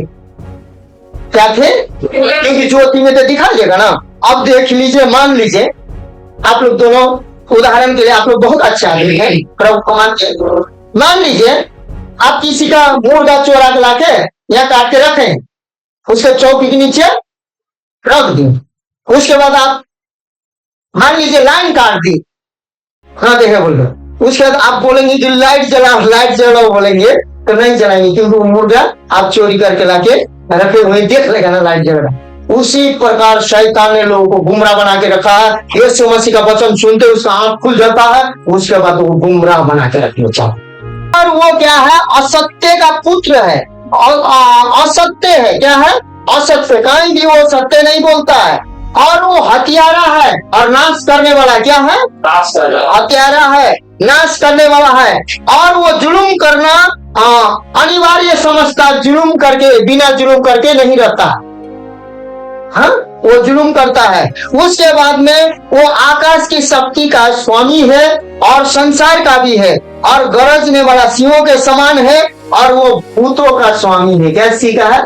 क्या थे? क्योंकि ज्योति में तो दिखा देगा ना। अब देख लीजिए, मान लीजिए आप लोग दोनों, उदाहरण के लिए आप लोग बहुत अच्छे आदमी हैं, प्रभु को मानते हैं। मान लीजिए आप किसी का मुर्गा चोरा के लाके या काट के रखें, उसके चौकी के नीचे रख दी, उसके बाद आप मान लीजिए लाइन काट दी, हाँ देखे बोल रहे, उसके बाद आप बोलेंगे कि लाइट जलाओ बोलेंगे तो नहीं जलाएंगे, क्योंकि वो मुर्गा आप चोरी करके लाके रखे हुए देख लेगा ना लाइट जल रहा। उसी प्रकार शैतान ने लोगों को गुमराह बना के रखा है। यीशु मसीह का वचन सुनते उसका आंख खुल जाता है, उसके बाद वो गुमराह बना के रखना चाहता। और वो क्या है? असत्य का पुत्र है, असत्य है। क्या है? असत्य। कहीं भी वो सत्य नहीं बोलता है, और वो हत्यारा है और नाश करने वाला। क्या है? हत्यारा है, नाश करने वाला है, और वो जुल्म करना अनिवार्य समझता, जुल्म करके, बिना जुल्म करके नहीं रहता। हाँ, वो जुल्म करता है। उसके बाद में वो आकाश की शक्ति का स्वामी है और संसार का भी है, और गरजने वाला सिंहों के समान है, और वो भूतों का स्वामी है। कैसी का है?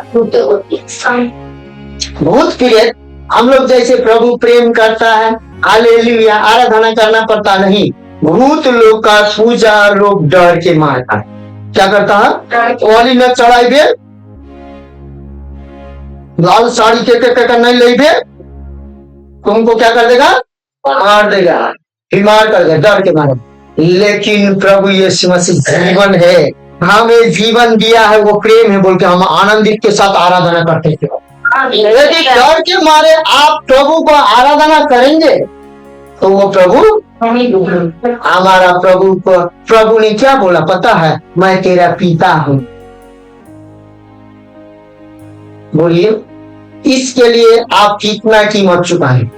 भूत प्रेत। हम लोग जैसे प्रभु प्रेम करता है, हालेलुया, आराधना करना पड़ता नहीं। भूत लोग का पूजा लोग डर के मारता है। क्या करता है? वाली न चढ़ाई दे, लाल साड़ी के नहीं ले दे, तुमको क्या कर देगा? मार देगा, बीमार कर देगा डर के मारे। लेकिन प्रभु यीशु मसीह जीवन है, हमें जीवन दिया है, वो प्रेम है बोल के हम आनंदित के साथ आराधना करते थे। यदि डर के मारे आप प्रभु को आराधना करेंगे तो वो प्रभु, हमारा प्रभु ने क्या बोला पता है? मैं तेरा पिता हूं। बोलिए, इसके लिए आप कितना कीमत चुकाएं?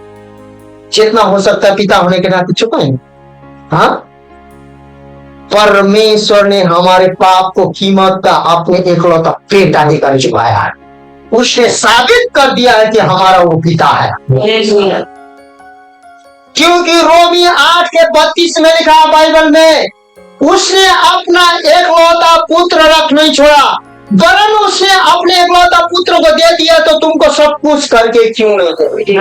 जितना हो सकता है पिता होने के नाते चुकाएं। हाँ, परमेश्वर ने हमारे पाप को कीमत का अपने एकलौता बेटा देकर चुकाया है। उसने साबित कर दिया है कि हमारा वो पिता है, क्योंकि रोमी 8:32 में लिखा है बाइबल में, उसने अपना एकलौता पुत्र रख नहीं छोड़ा, वरन उसने अपने एकलौता पुत्र को दे दिया, तो तुमको सब कुछ करके क्यों नहीं दे?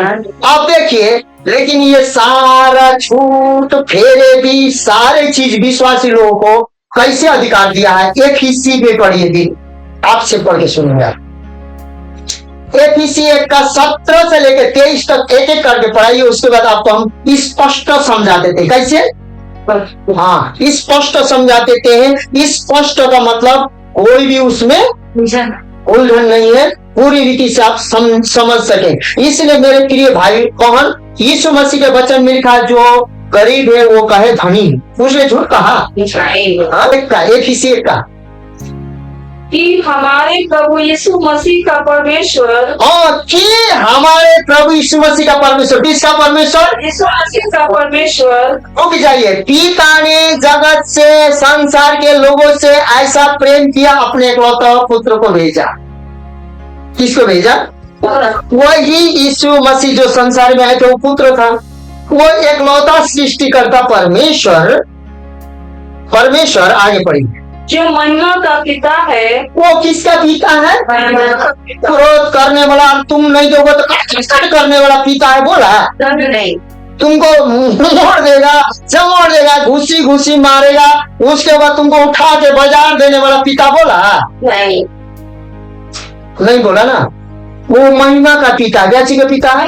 अब देखिए, लेकिन ये सारा छूट फेरे भी सारे चीज विश्वासी लोगों को कैसे अधिकार दिया है? एफिसी में पढ़िए दिन, आपसे पढ़ के सुनूंगा। एफिसी 1 का 17 से लेकर 23 तक एक एक करके पढ़ाइए, उसके बाद आपको हम स्पष्ट समझा देते। कैसे? हाँ, स्पष्ट समझा देते हैं। स्पष्ट का मतलब कोई भी उसमें उलझन नहीं है, पूरी रीति से आप समझ सके। इसलिए मेरे प्रिय भाई बहन, यीशु मसीह के वचन में लिखा, जो गरीब है वो कहे धनी। उसने झूठ कहा। एफिसी 1 का कि हमारे प्रभु यीशु मसीह का परमेश्वर, और कि हमारे प्रभु यीशु मसीह का परमेश्वर, किसका परमेश्वर? यीशु मसीह का परमेश्वर। रुक जाइए, पिता ने जगत से, संसार के लोगों से ऐसा प्रेम किया, अपने एकलौता पुत्र को भेजा। किसको भेजा? वही यीशु मसीह जो संसार में आए थे, वो पुत्र था। वो एकलौता सृष्टिकर्ता परमेश्वर आगे पढ़िए, जो महिमा का पिता है। वो किसका पिता है? क्रोध करने वाला, तुम नहीं दोगे तो कट करने वाला पिता है बोला? नहीं, तुमको मोड़ देगा, चमोड़ देगा, घुसी घुसी मारेगा, उसके बाद तुमको उठा के बाजार देने वाला पिता बोला? नहीं बोला ना। वो महिमा का पिता, क्या चीज का पिता है?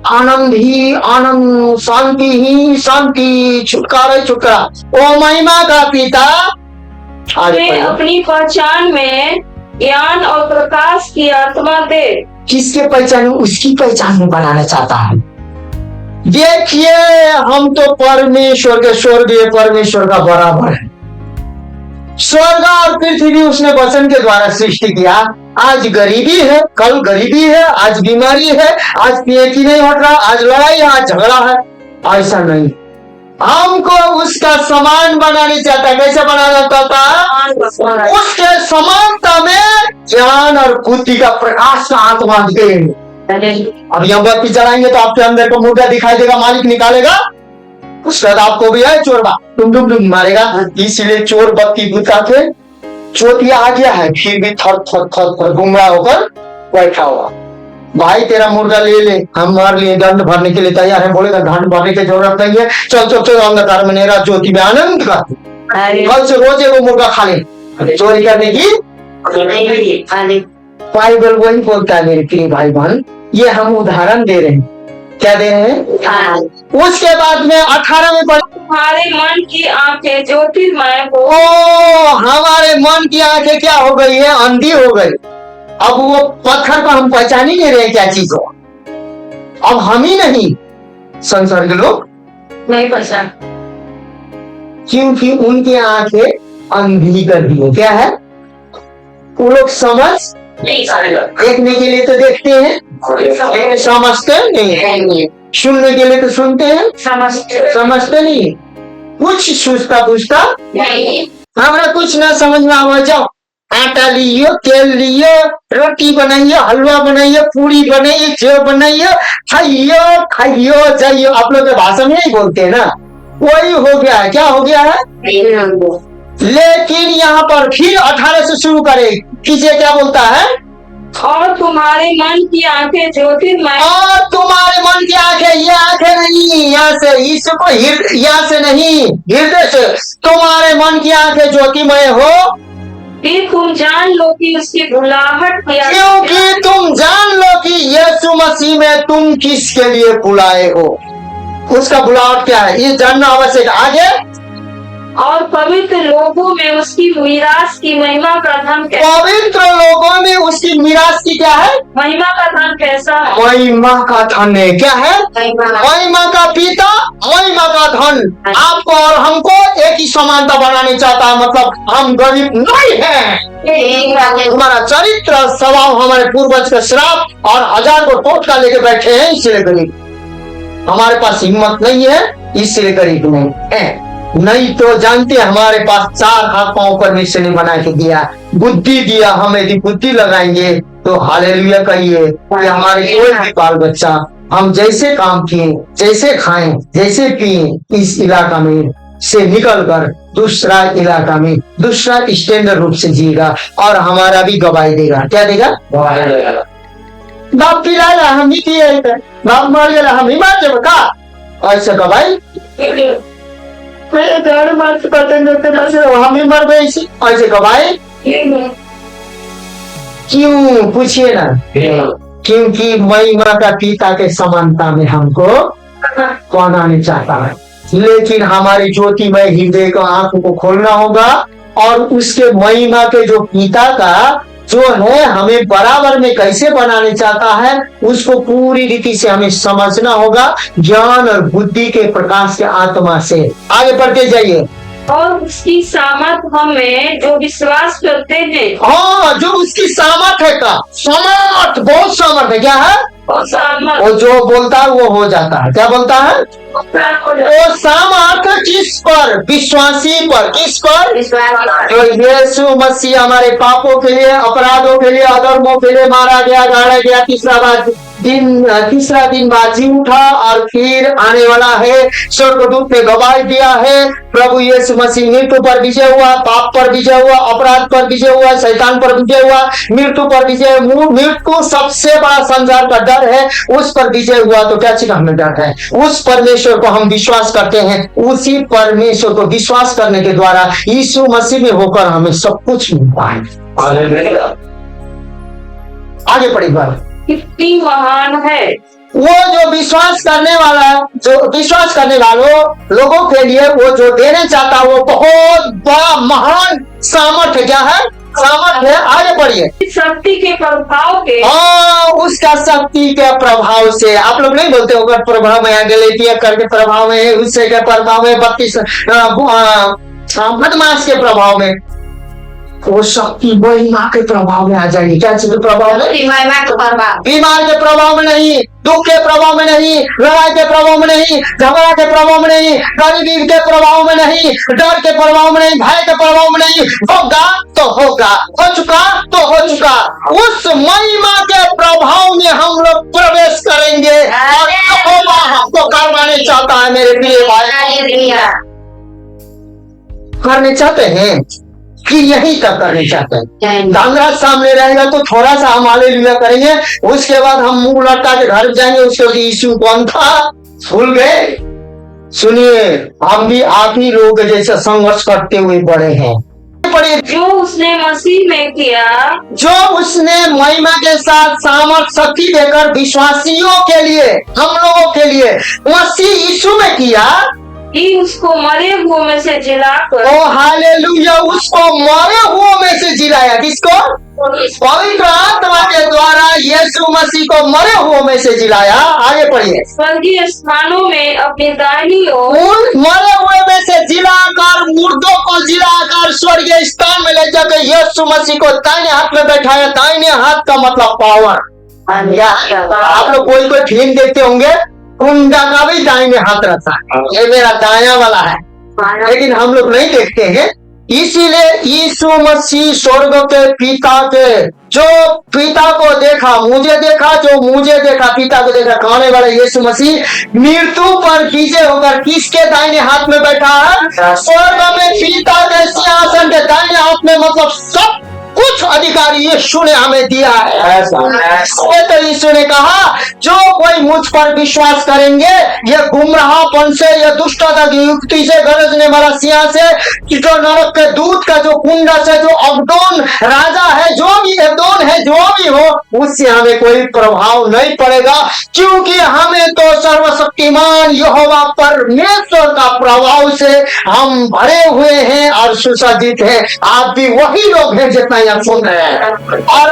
आनंद ही आनंद, शांति ही शांति, छुटकारा ही छुटकारा। वो महिमा का पिता अपनी पहचान में ज्ञान और प्रकाश की आत्मा दे। किसके पहचान? उसकी पहचान में बनाना चाहता है। देखिए, हम तो परमेश्वर के, स्वर्गीय परमेश्वर का बराबर है। स्वर्ग और पृथ्वी उसने वचन के द्वारा सृष्टि किया। आज गरीबी है, कल गरीबी है, आज बीमारी है, आज पीएचडी नहीं हट रहा, आज लड़ाई है, आज झगड़ा है। ऐसा नहीं, हमको उसका समान बनाने चाहता है। कैसे बनाना चाहता है? उसके समानता में ज्ञान और बुद्धि का प्रकाश का आत्मा देंगे। अब यहाँ बत्ती जलाएंगे तो आपके अंदर को मुर्गा दिखाई देगा, मालिक निकालेगा, उसके बाद आपको भी है चोर डुम मारेगा। इसलिए चोर बत्ती बुता के चोटिया आ गया है, फिर भी थर थर थर थर गुमराह होकर बैठा हुआ। भाई तेरा मुर्गा ले, हम मार लिए, दंड भरने के लिए तैयार है। बोलेगा दंड भरने की जरूरत नहीं है, चल चल चल अंधकार में नेरा ज्योति में आनंद का, कल से रोज वो मुर्गा खा ले। चोरी करने की बाइबल वही बोलता है मेरे प्रिय भाई बहन। ये हम उदाहरण दे रहे हैं, क्या दे रहे हैं? उसके बाद में 18 में तुम्हारे मन की आंखें ज्योतिर्मय हो। हमारे मन की आंखें क्या हो गई है? अंधी हो गई। अब वो पत्थर को हम पहचान ही नहीं रहे क्या चीज हो। अब हम ही नहीं, संसार के लोग नहीं पहचान, क्योंकि उनकी आंखें अंधी कर दी है। क्या है? वो लोग समझ नहीं, देखने के लिए तो देखते हैं लेकिन समझते नहीं, सुनने के लिए तो सुनते हैं समझते नहीं। कुछ सोचता पूछता नहीं, हमारा कुछ ना समझ में आवा। जाओ आटा लियो, तेल लियो, रोटी बनाइए, हलवा बनाइए, पूरी बनाइए, सेव बनाइए, खाइयो खाइयो जाइयो। आप लोग के भाषा में ही बोलते हैं ना, वही हो गया है। क्या हो गया है? लेकिन यहाँ पर फिर 18 से शुरू करे, किसे क्या बोलता है? और तुम्हारे मन की आंखें ज्योतिर्मय। और तुम्हारे मन की आंखें, ये आंखें नहीं यहाँ से, इसको यहाँ से नहीं, हृदय से। तुम्हारे मन की आंखें ज्योतिमय हो, फिर तुम जान लो कि उसकी बुलाहट क्या, क्योंकि तुम जान लो कि यीशु मसीह में तुम किसके लिए बुलाए हो। उसका बुलाहट क्या है, ये जानना आवश्यक। आगे, और पवित्र लोगों में उसकी मीरास की महिमा का धन कैसा, पवित्र लोगों में उसकी मीरास की क्या है? महिमा का धन कैसा है? महिमा का धन है। क्या है? महिमा का पिता, महिमा का धन। आपको और हमको एक ही समानता बनाने चाहता है, मतलब हम गरीब नहीं हैं। हमारा चरित्र स्वभाव हमारे पूर्वज का श्राप और 1000 को टोटका लेके बैठे हैं, इसलिए गरीब। हमारे पास हिम्मत नहीं है, इसलिए गरीब नहीं है। नहीं तो जानते हमारे पास 4 हाथ पांव परमेश्वर ने बना के दिया, बुद्धि दिया। हम यदि बुद्धि लगाएंगे तो हालेलुया कहिए कि हमारे कोई भी बाल बच्चा हम जैसे काम किए, जैसे खाएं, जैसे पिए, इस इलाका में से निकलकर दूसरा इलाका में दूसरा स्टैंडर्ड रूप से जिएगा और हमारा भी गवाही देगा। क्या देगा? गवाही देगा। बाप पिलाएगा, हम ही पिए, बाप मर गया, हम ही मार देगा का? ऐसा गवाही हम ही मर गए, ऐसे गवाही क्यों? पूछिए ना। क्योंकि महिमा का पिता के समानता में हमको कौन आने चाहता है। लेकिन हमारी ज्योतिमय हृदय को आंखों को खोलना होगा और उसके महिमा के जो पिता का जो है हमें बराबर में कैसे बनाने चाहता है, उसको पूरी रीति से हमें समझना होगा, ज्ञान और बुद्धि के प्रकाश के आत्मा से। आगे बढ़ते जाइए। और उसकी सामर्थ हमें जो विश्वास करते हैं। हाँ, जो उसकी सामर्थ है का, सामर्थ, बहुत सामर्थ है। क्या है? वो जो बोलता है वो हो जाता है। क्या बोलता है? वो सामर्थ किस पर? विश्वासी पर। किस पर? जो यीशु मसीह हमारे पापों के लिए, अपराधों के लिए, अधर्मों के लिए मारा गया, गाड़ा गया, तीसरा दिन बाद जी उठा और फिर आने वाला है। स्वर्गदूत ने गवाही दिया है, प्रभु यीशु मसीह मृत्यु पर विजय हुआ, पाप पर विजय हुआ, अपराध पर विजय हुआ, शैतान पर विजय हुआ, मृत्यु पर विजय। मृत्यु सबसे बड़ा संसार का डर है, उस पर विजय हुआ तो क्या चीज हमें डर है? उस परमेश्वर को हम विश्वास करते हैं। उसी परमेश्वर को विश्वास करने के द्वारा यीशु मसीह में होकर हमें सब कुछ मिलता है। आगे पढ़ी बात कितनी महान है वो जो विश्वास करने वाला, जो विश्वास करने वालों लोगों के लिए वो जो देने चाहता है, वो बहुत बड़ा महान सामर्थ्य। क्या है? सामर्थ्य है। आगे बढ़िए। शक्ति के प्रभाव के, उसका शक्ति के प्रभाव से। आप लोग नहीं बोलते होगा प्रभाव में, गलेतिया करके प्रभाव में, उससे के प्रभाव में, 32 बदमाश के प्रभाव में। वो शक्ति वही माँ के प्रभाव में आ जाएगी। क्या चीज के प्रभाव में? बीमार के प्रभाव में नहीं, दुख के प्रभाव में नहीं, लड़ाई के प्रभाव में नहीं, झगड़ा के प्रभाव में नहीं, गरीबी के प्रभाव में नहीं, डर के प्रभाव में नहीं, भय के प्रभाव में नहीं। होगा तो होगा, हो चुका तो हो चुका। उस महिमा के प्रभाव में हम लोग प्रवेश करेंगे और यहोवा हमको करवाने चाहता है। मेरे प्रिय भाई, करने चाहते हैं कि यही तक करने चाहते हैं। धनराज सामने रहेगा तो थोड़ा सा हम हालेलुया करेंगे, उसके बाद हम मुंह लटका के घर जाएंगे। उसके बाद यीशु कौन था भूल गए। सुनिए, हम भी आप ही लोग जैसे संघर्ष करते हुए बड़े हैं। जो उसने मसीह में किया, जो उसने महिमा के साथ सामर्थ शक्ति देकर विश्वासियों के लिए, हम लोगों के लिए मसीह यीशु में किया कि उसको मरे हुए में से जिलाकर, ओ हालेलुया, उसको मरे हुए में से जिलाया। किसको? पवित्र आत्मा के द्वारा यीशु मसीह को मरे हुए में से जिलाया। आगे पढ़िए। स्वर्गीय स्थानों में अपनी दाहिनी ओर, उन मरे हुए में से जिलाकर, मुर्दों को जिलाकर स्वर्गीय स्थान में ले जाकर यीशु मसीह को दाहिने हाथ में बैठाया। दाहिने हाथ का मतलब पावर। आप लोग कोई कोई फिल्म देखते होंगे, कुंडा का भी दाहिने हाथ रहता है, ये मेरा दाया वाला है, लेकिन हम लोग नहीं देखते हैं। इसीलिए यीशु मसीह स्वर्ग के पिता के, जो पिता को देखा, मुझे देखा, जो मुझे देखा पिता को देखा, खाने वाला यीशु मसीह मृत्यु पर विजय होकर किसके दाहिने हाथ में बैठा है? स्वर्ग में पिता के सिंहासन के दाहिने हाथ में। मतलब सब कुछ अधिकार यीशु ने हमें दिया है। तो यीशु ने कहा, जो कोई मुझ पर विश्वास करेंगे, ये गुमराहपन से, ये दुष्टता की युक्ति से, गरजने वाला सिंह से, जो नरक के दूत का जो कुंडा से, जो अबदोन राजा है, जो भी अबदोन है, जो भी हो, उससे हमें कोई प्रभाव नहीं पड़ेगा, क्योंकि हमें तो सर्वशक्तिमान यहोवा परमेश्वर का प्रभाव से हम भरे हुए हैं और सुसज्जित हैं। आप भी वही लोग हैं जितना यहाँ सुन रहे हैं। और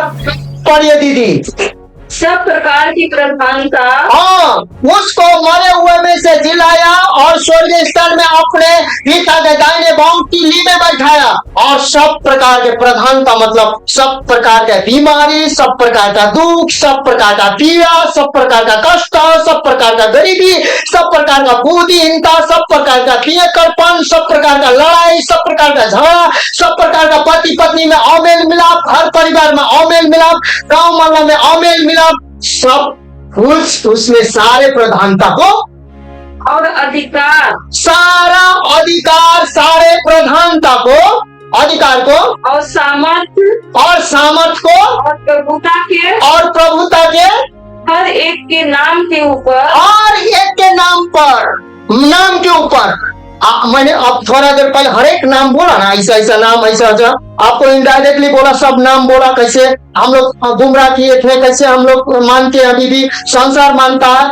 पढ़िए दीदी। सब प्रकार की प्रधानता, हाँ, उसको मरे हुए में से जिलाया और स्वर्गीय स्थान में अपने पिता के दाहिने बाहुं में बैठाया। और सब प्रकार के प्रधानता मतलब सब प्रकार के बीमारी, सब प्रकार का दुख, सब प्रकार का पीड़ा, सब प्रकार का कष्ट, सब प्रकार का गरीबी, सब प्रकार का बुद्धिहीनता, सब प्रकार का पियकड़पन, सब प्रकार का लड़ाई, सब प्रकार का झगड़ा, सब प्रकार का पति पत्नी में अमेल मिलाप, हर परिवार में अमेल मिलाप, गांव मोहल्ला में अमेल मिलाप, सब कुछ उसने सारे प्रधानता को और अधिकार, सारा अधिकार, सारे प्रधानता को, अधिकार को और सामर्थ्य को और प्रभुता के हर एक के नाम के ऊपर, और एक के नाम के ऊपर। मैंने अब थोड़ा देर पहले हर एक नाम बोला ना, ऐसा ऐसा नाम, ऐसा ऐसा आपको इनडायरेक्टली बोला, सब नाम बोला। कैसे हम लोग गुमराह किए थे, कैसे हम लोग मानते हैं, अभी भी संसार मानता है।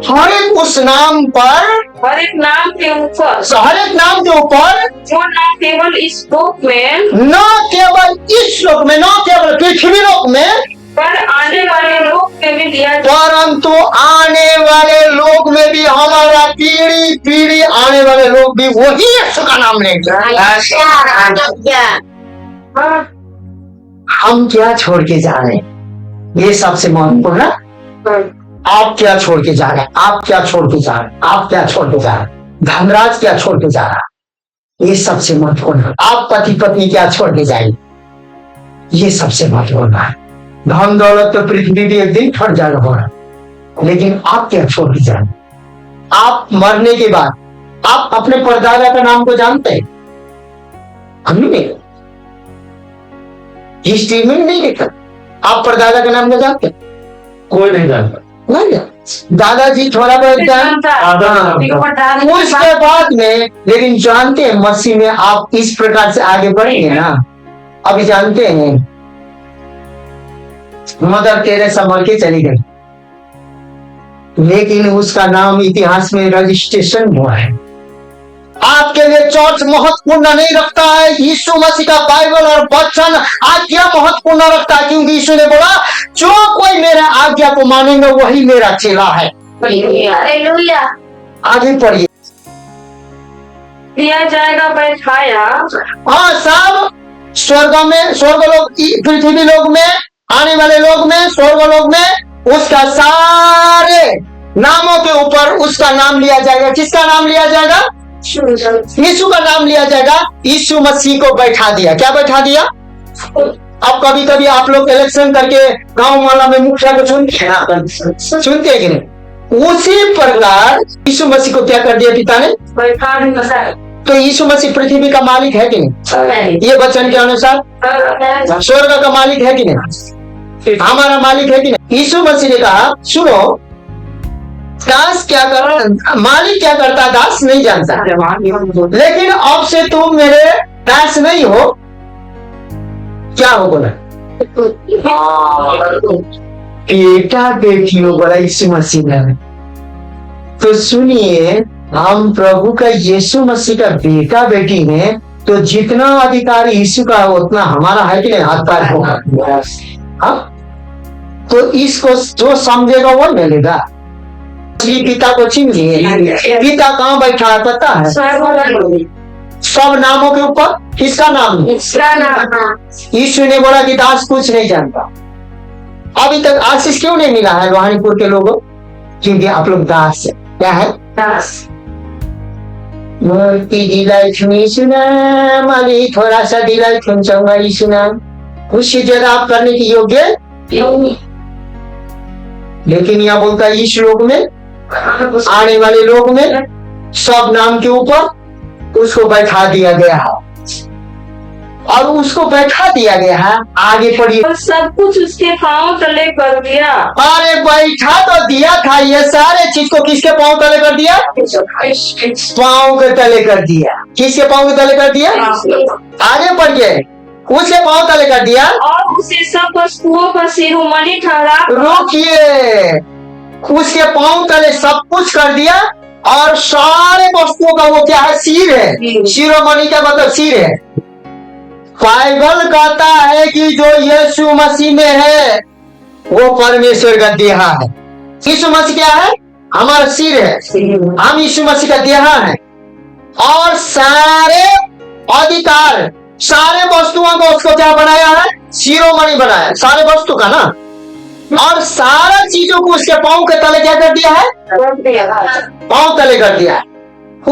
हर एक उस नाम पर, हर एक नाम के ऊपर, हर एक नाम के ऊपर, जो न केवल इस लोक में, न केवल इस लोक में, न केवल पृथ्वी लोक में, पर आने वाले लोक में भी दिया, परंतु आने वाले लोग में भी, हमारा पीढ़ी पीढ़ी आने वाले लोग भी वही यीशु का नाम लेंगे। हम क्या छोड़ के जा रहे हैं, ये सबसे महत्वपूर्ण है। आप क्या छोड़ के जा रहे हैं, आप क्या छोड़ के जा रहे हैं, आप क्या छोड़ के जा रहे हैं, धनराज क्या छोड़ के जा रहा है, ये सबसे महत्वपूर्ण है। आप पति पत्नी क्या छोड़ के जाएंगे, ये सबसे महत्वपूर्ण है। धन दौलत तो पृथ्वी भी एक दिन फट जाएगा होगा, लेकिन आप क्या छोड़ के जाएंगे। आप मरने के बाद आप अपने परदादा का नाम को जानते हैं? हम नहीं, हिस्ट्री में नहीं देखा। आप परदादा का नाम को जानते हैं? कोई नहीं जानता। दादाजी थोड़ा बहुत जानता, उसके बाद में, लेकिन जानते हैं मसीह में आप इस प्रकार से आगे बढ़ेंगे ना। अभी जानते हैं मदर टेरेसा मर के चली गई, लेकिन उसका नाम इतिहास में रजिस्ट्रेशन हुआ है। आपके लिए चर्च महत्वपूर्ण नहीं रखता है, यीशु मसीह का बाइबल और वचन आज्ञा महत्वपूर्ण रखता है, क्योंकि यीशु ने बोला, जो कोई मेरा आज्ञा को मानेंगे वही मेरा चेला है। आगे पढ़िए। दिया जाएगा बैठाया, हाँ, सब स्वर्ग में, स्वर्गलोक, पृथ्वी लोक में, आने वाले लोक में, स्वर्गलोक में उसका सारे नामों के ऊपर उसका नाम लिया जाएगा। किसका नाम लिया जाएगा? यीशु का नाम लिया जाएगा। यीशु मसीह को बैठा दिया। क्या बैठा दिया? अब कभी कभी आप लोग इलेक्शन करके गांव वाला में मुखिया को चुनते हैं ना, सुनते हैं कि नहीं? उसी प्रकार यीशु मसीह को क्या कर दिया पिता ने? तो यीशु मसीह पृथ्वी का मालिक है कि नहीं? ये वचन के अनुसार स्वर्ग का मालिक है कि नहीं? हमारा मालिक है कि नहीं? यीशु मसीह ने कहा सुनो, दास क्या कर, मालिक क्या करता दास नहीं जानता, लेकिन अब से तुम मेरे दास नहीं हो। क्या हो बोला? बेटा बेटी हो बोला यीशु मसीह ने। तो सुनिए, हम प्रभु का यीशु मसीह का बेटा बेटी है, तो जितना अधिकार यीशु का उतना हमारा है कि नहीं? हाथ पैर होगा। हाँ? तो इसको जो समझेगा वो मिलेगा। पिता को चिन्हिए। पिता कहाँ बैठा है पता है? सब नामों के ऊपर किसका नाम है? यीशु ने बोला कि दास कुछ नहीं जानता। अभी तक आशीष क्यों नहीं मिला है रोहानीपुर के लोगों? क्योंकि आप लोग दास है। क्या है? दास। माली थोड़ा सा दिलाई चाहूंगा यीशु नाम, उससे ज्यादा आप करने की योग्य नहीं। लेकिन यहाँ बोलता है यीशु लोग में, आने वाले लोग में सब नाम के ऊपर उसको बैठा दिया गया है, और उसको बैठा दिया गया है। आगे पढ़िए। और सब कुछ उसके पांव तले कर दिया। अरे बैठा तो दिया था, ये सारे चीज को किसके पांव तले कर दिया? पांव के तले कर दिया। किसके पांव के तले कर दिया? आगे पढ़िए। उसके पांव तले कर दिया और उसे सब वस्तुओं का शिरोमणि ठहरा। रुकिए, उसके पांव तले सब कुछ कर दिया, और सारे वस्तुओं का वो क्या है? सिर है। शिरोमणि का मतलब सिर है। बाइबल कहता है कि जो यीशु मसीह में है वो परमेश्वर का देहा है। यीशु मसीह क्या है? हमारा सिर है। हम यीशु मसीह का देहा है, और सारे अधिकार, सारे वस्तुओं को उसको क्या बनाया है? शिरोमणि बनाया, सारे वस्तु का ना। और सारा चीजों को उसके पांव के तले क्या कर दिया है? पांव तले कर दिया है।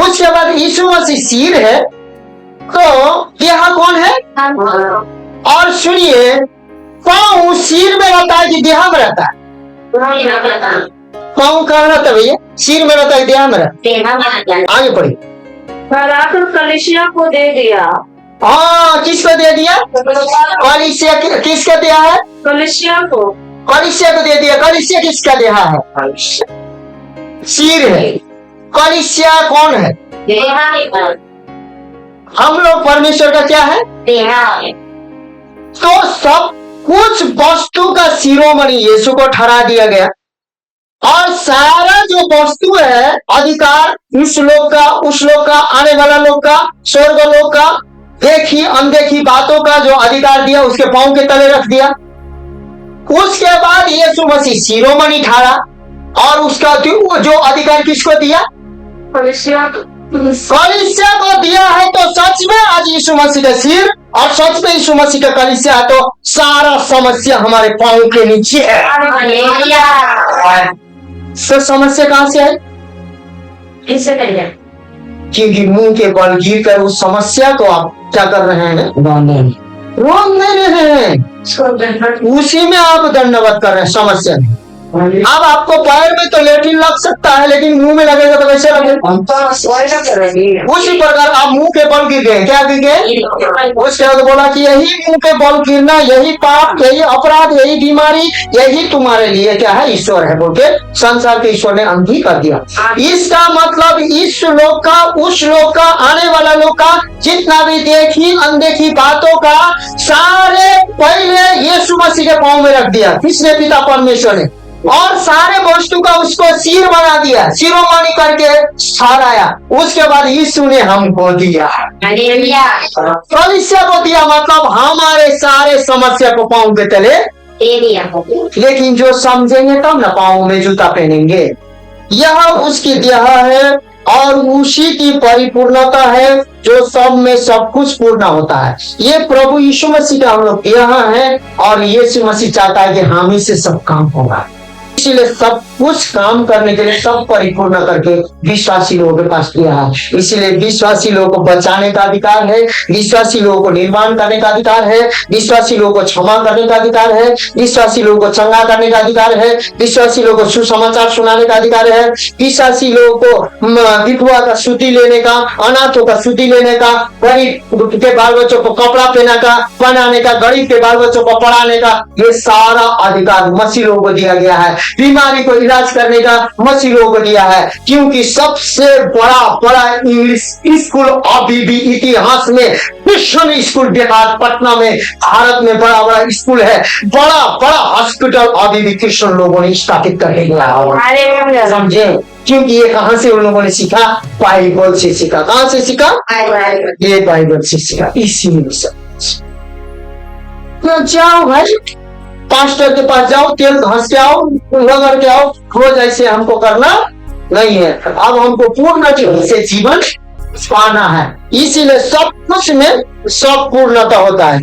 उसके बाद यीशु मसीह सिर है, तो देहा कौन है? और सुनिए, पांव सिर में रहता है कि देहा में रहता है? पांव कहाँ रहता है भैया? सिर में रहता है, देहा में रहता है? आगे पढ़िए। ठहराकर कलीसिया को दे दिया। हाँ, किसको दे दिया? कलीसिया। किसका दिया है? कलीसिया को। कलीसिया को दे दिया। कलीसिया किसका देहा है? सिर है। कलीसिया कौन है? हम लोग परमेश्वर का क्या है? तो सब कुछ वस्तु का शिरोमणि यीशु को ठहरा दिया गया, और सारा जो वस्तु है, अधिकार, इस लोक का, उस लोक का, आने वाला लोक का, स्वर्ग लोक का, देखी अनदेखी बातों का जो अधिकार दिया उसके पांव के तले रख दिया। उसके बाद यीशु मसीह शिरोमणि ठहरा, और उसका जो अधिकार किसको दिया? कलीसिया को दिया है। तो सच में आज यीशु मसीह का सिर, और सच में यीशु मसीह का कलीसिया है, तो सारा समस्या हमारे पांव के नीचे है। तो समस्या कहां से है? क्योंकि मुंह के बल गिर कर उस समस्या को आप क्या कर रहे हैं? रोक नहीं रहे हैं, उसी में आप दंडवत कर रहे हैं समस्या में। अब आपको पैर में तो लेटिन लग सकता है, लेकिन मुंह में लगेगा तो कैसे लगेगा? उसी प्रकार आप मुंह के बल गिर गए। क्या गिर गए? उसके बाद बोला कि यही मुंह के बल गिरना, यही पाप, यही अपराध, यही बीमारी, यही तुम्हारे लिए क्या है? ईश्वर है बोल के संसार के ईश्वर ने अंधी कर दिया। इसका मतलब इस लोक का, उस लोक का, आने वाला लोक का, जितना भी देखी अनदेखी बातों का सारे पहले यीशु मसीह के पांव में रख दिया। किसने? पिता परमेश्वर ने। और सारे वस्तु का उसको सिर बना दिया, शिरोमणि करके ठहराया। उसके बाद यीशु ने हमको दिया, कलीसिया को दिया, मतलब हमारे सारे समस्या को पांव के तले दे दिया। लेकिन जो समझेंगे तब ना पांव में जूता पहनेंगे। यह उसकी देह है, और उसी की परिपूर्णता है जो सब में सब कुछ पूर्ण होता है। ये प्रभु यीशु मसीह का हम लोग यहाँ है और यीशु मसीह चाहता है कि हम ही से सब काम होगा। इसीलिए सब कुछ काम करने के लिए सब परिपूर्ण करके विश्वासी लोगों के पास किया है। इसीलिए विश्वासी लोगों को बचाने का अधिकार है, विश्वासी लोगों को निर्माण करने का अधिकार है, विश्वासी लोगों को क्षमा करने का अधिकार है, विश्वासी लोगों को चंगा करने का अधिकार है, विश्वासी लोगों को सुसमाचार सुनाने का अधिकार है, विश्वासी लोगों को विधवा का शुद्धि लेने का, अनाथों का शुद्धि लेने का, गरीब के बाल बच्चों को कपड़ा पहनाने का, गरीब के बाल बच्चों को पढ़ाने का, ये सारा अधिकार मसीह लोगों को दिया गया है। बीमारी को इलाज करने का मसीह लोगों को दिया है, क्योंकि सबसे बड़ा इंग्लिश स्कूल अभी भी इतिहास में मिशन स्कूल बिहार पटना में भारत में बड़ा स्कूल है, बड़ा हॉस्पिटल अभी भी क्रिश्चियन लोगों ने स्थापित करके गया, समझे? क्योंकि ये कहां से उन लोगों ने सीखा? बाइबल से सीखा। कहां से सीखा? ये बाइबल से सीखा। इसीलिए तो जाओ भाई, पास्टर के पास जाओ, तेल घस के आओ, रगड़ के आओ, रोज ऐसे हमको करना नहीं है। अब हमको पूर्ण से जीवन पाना है। इसीलिए सब कुछ में सब पूर्णता होता है।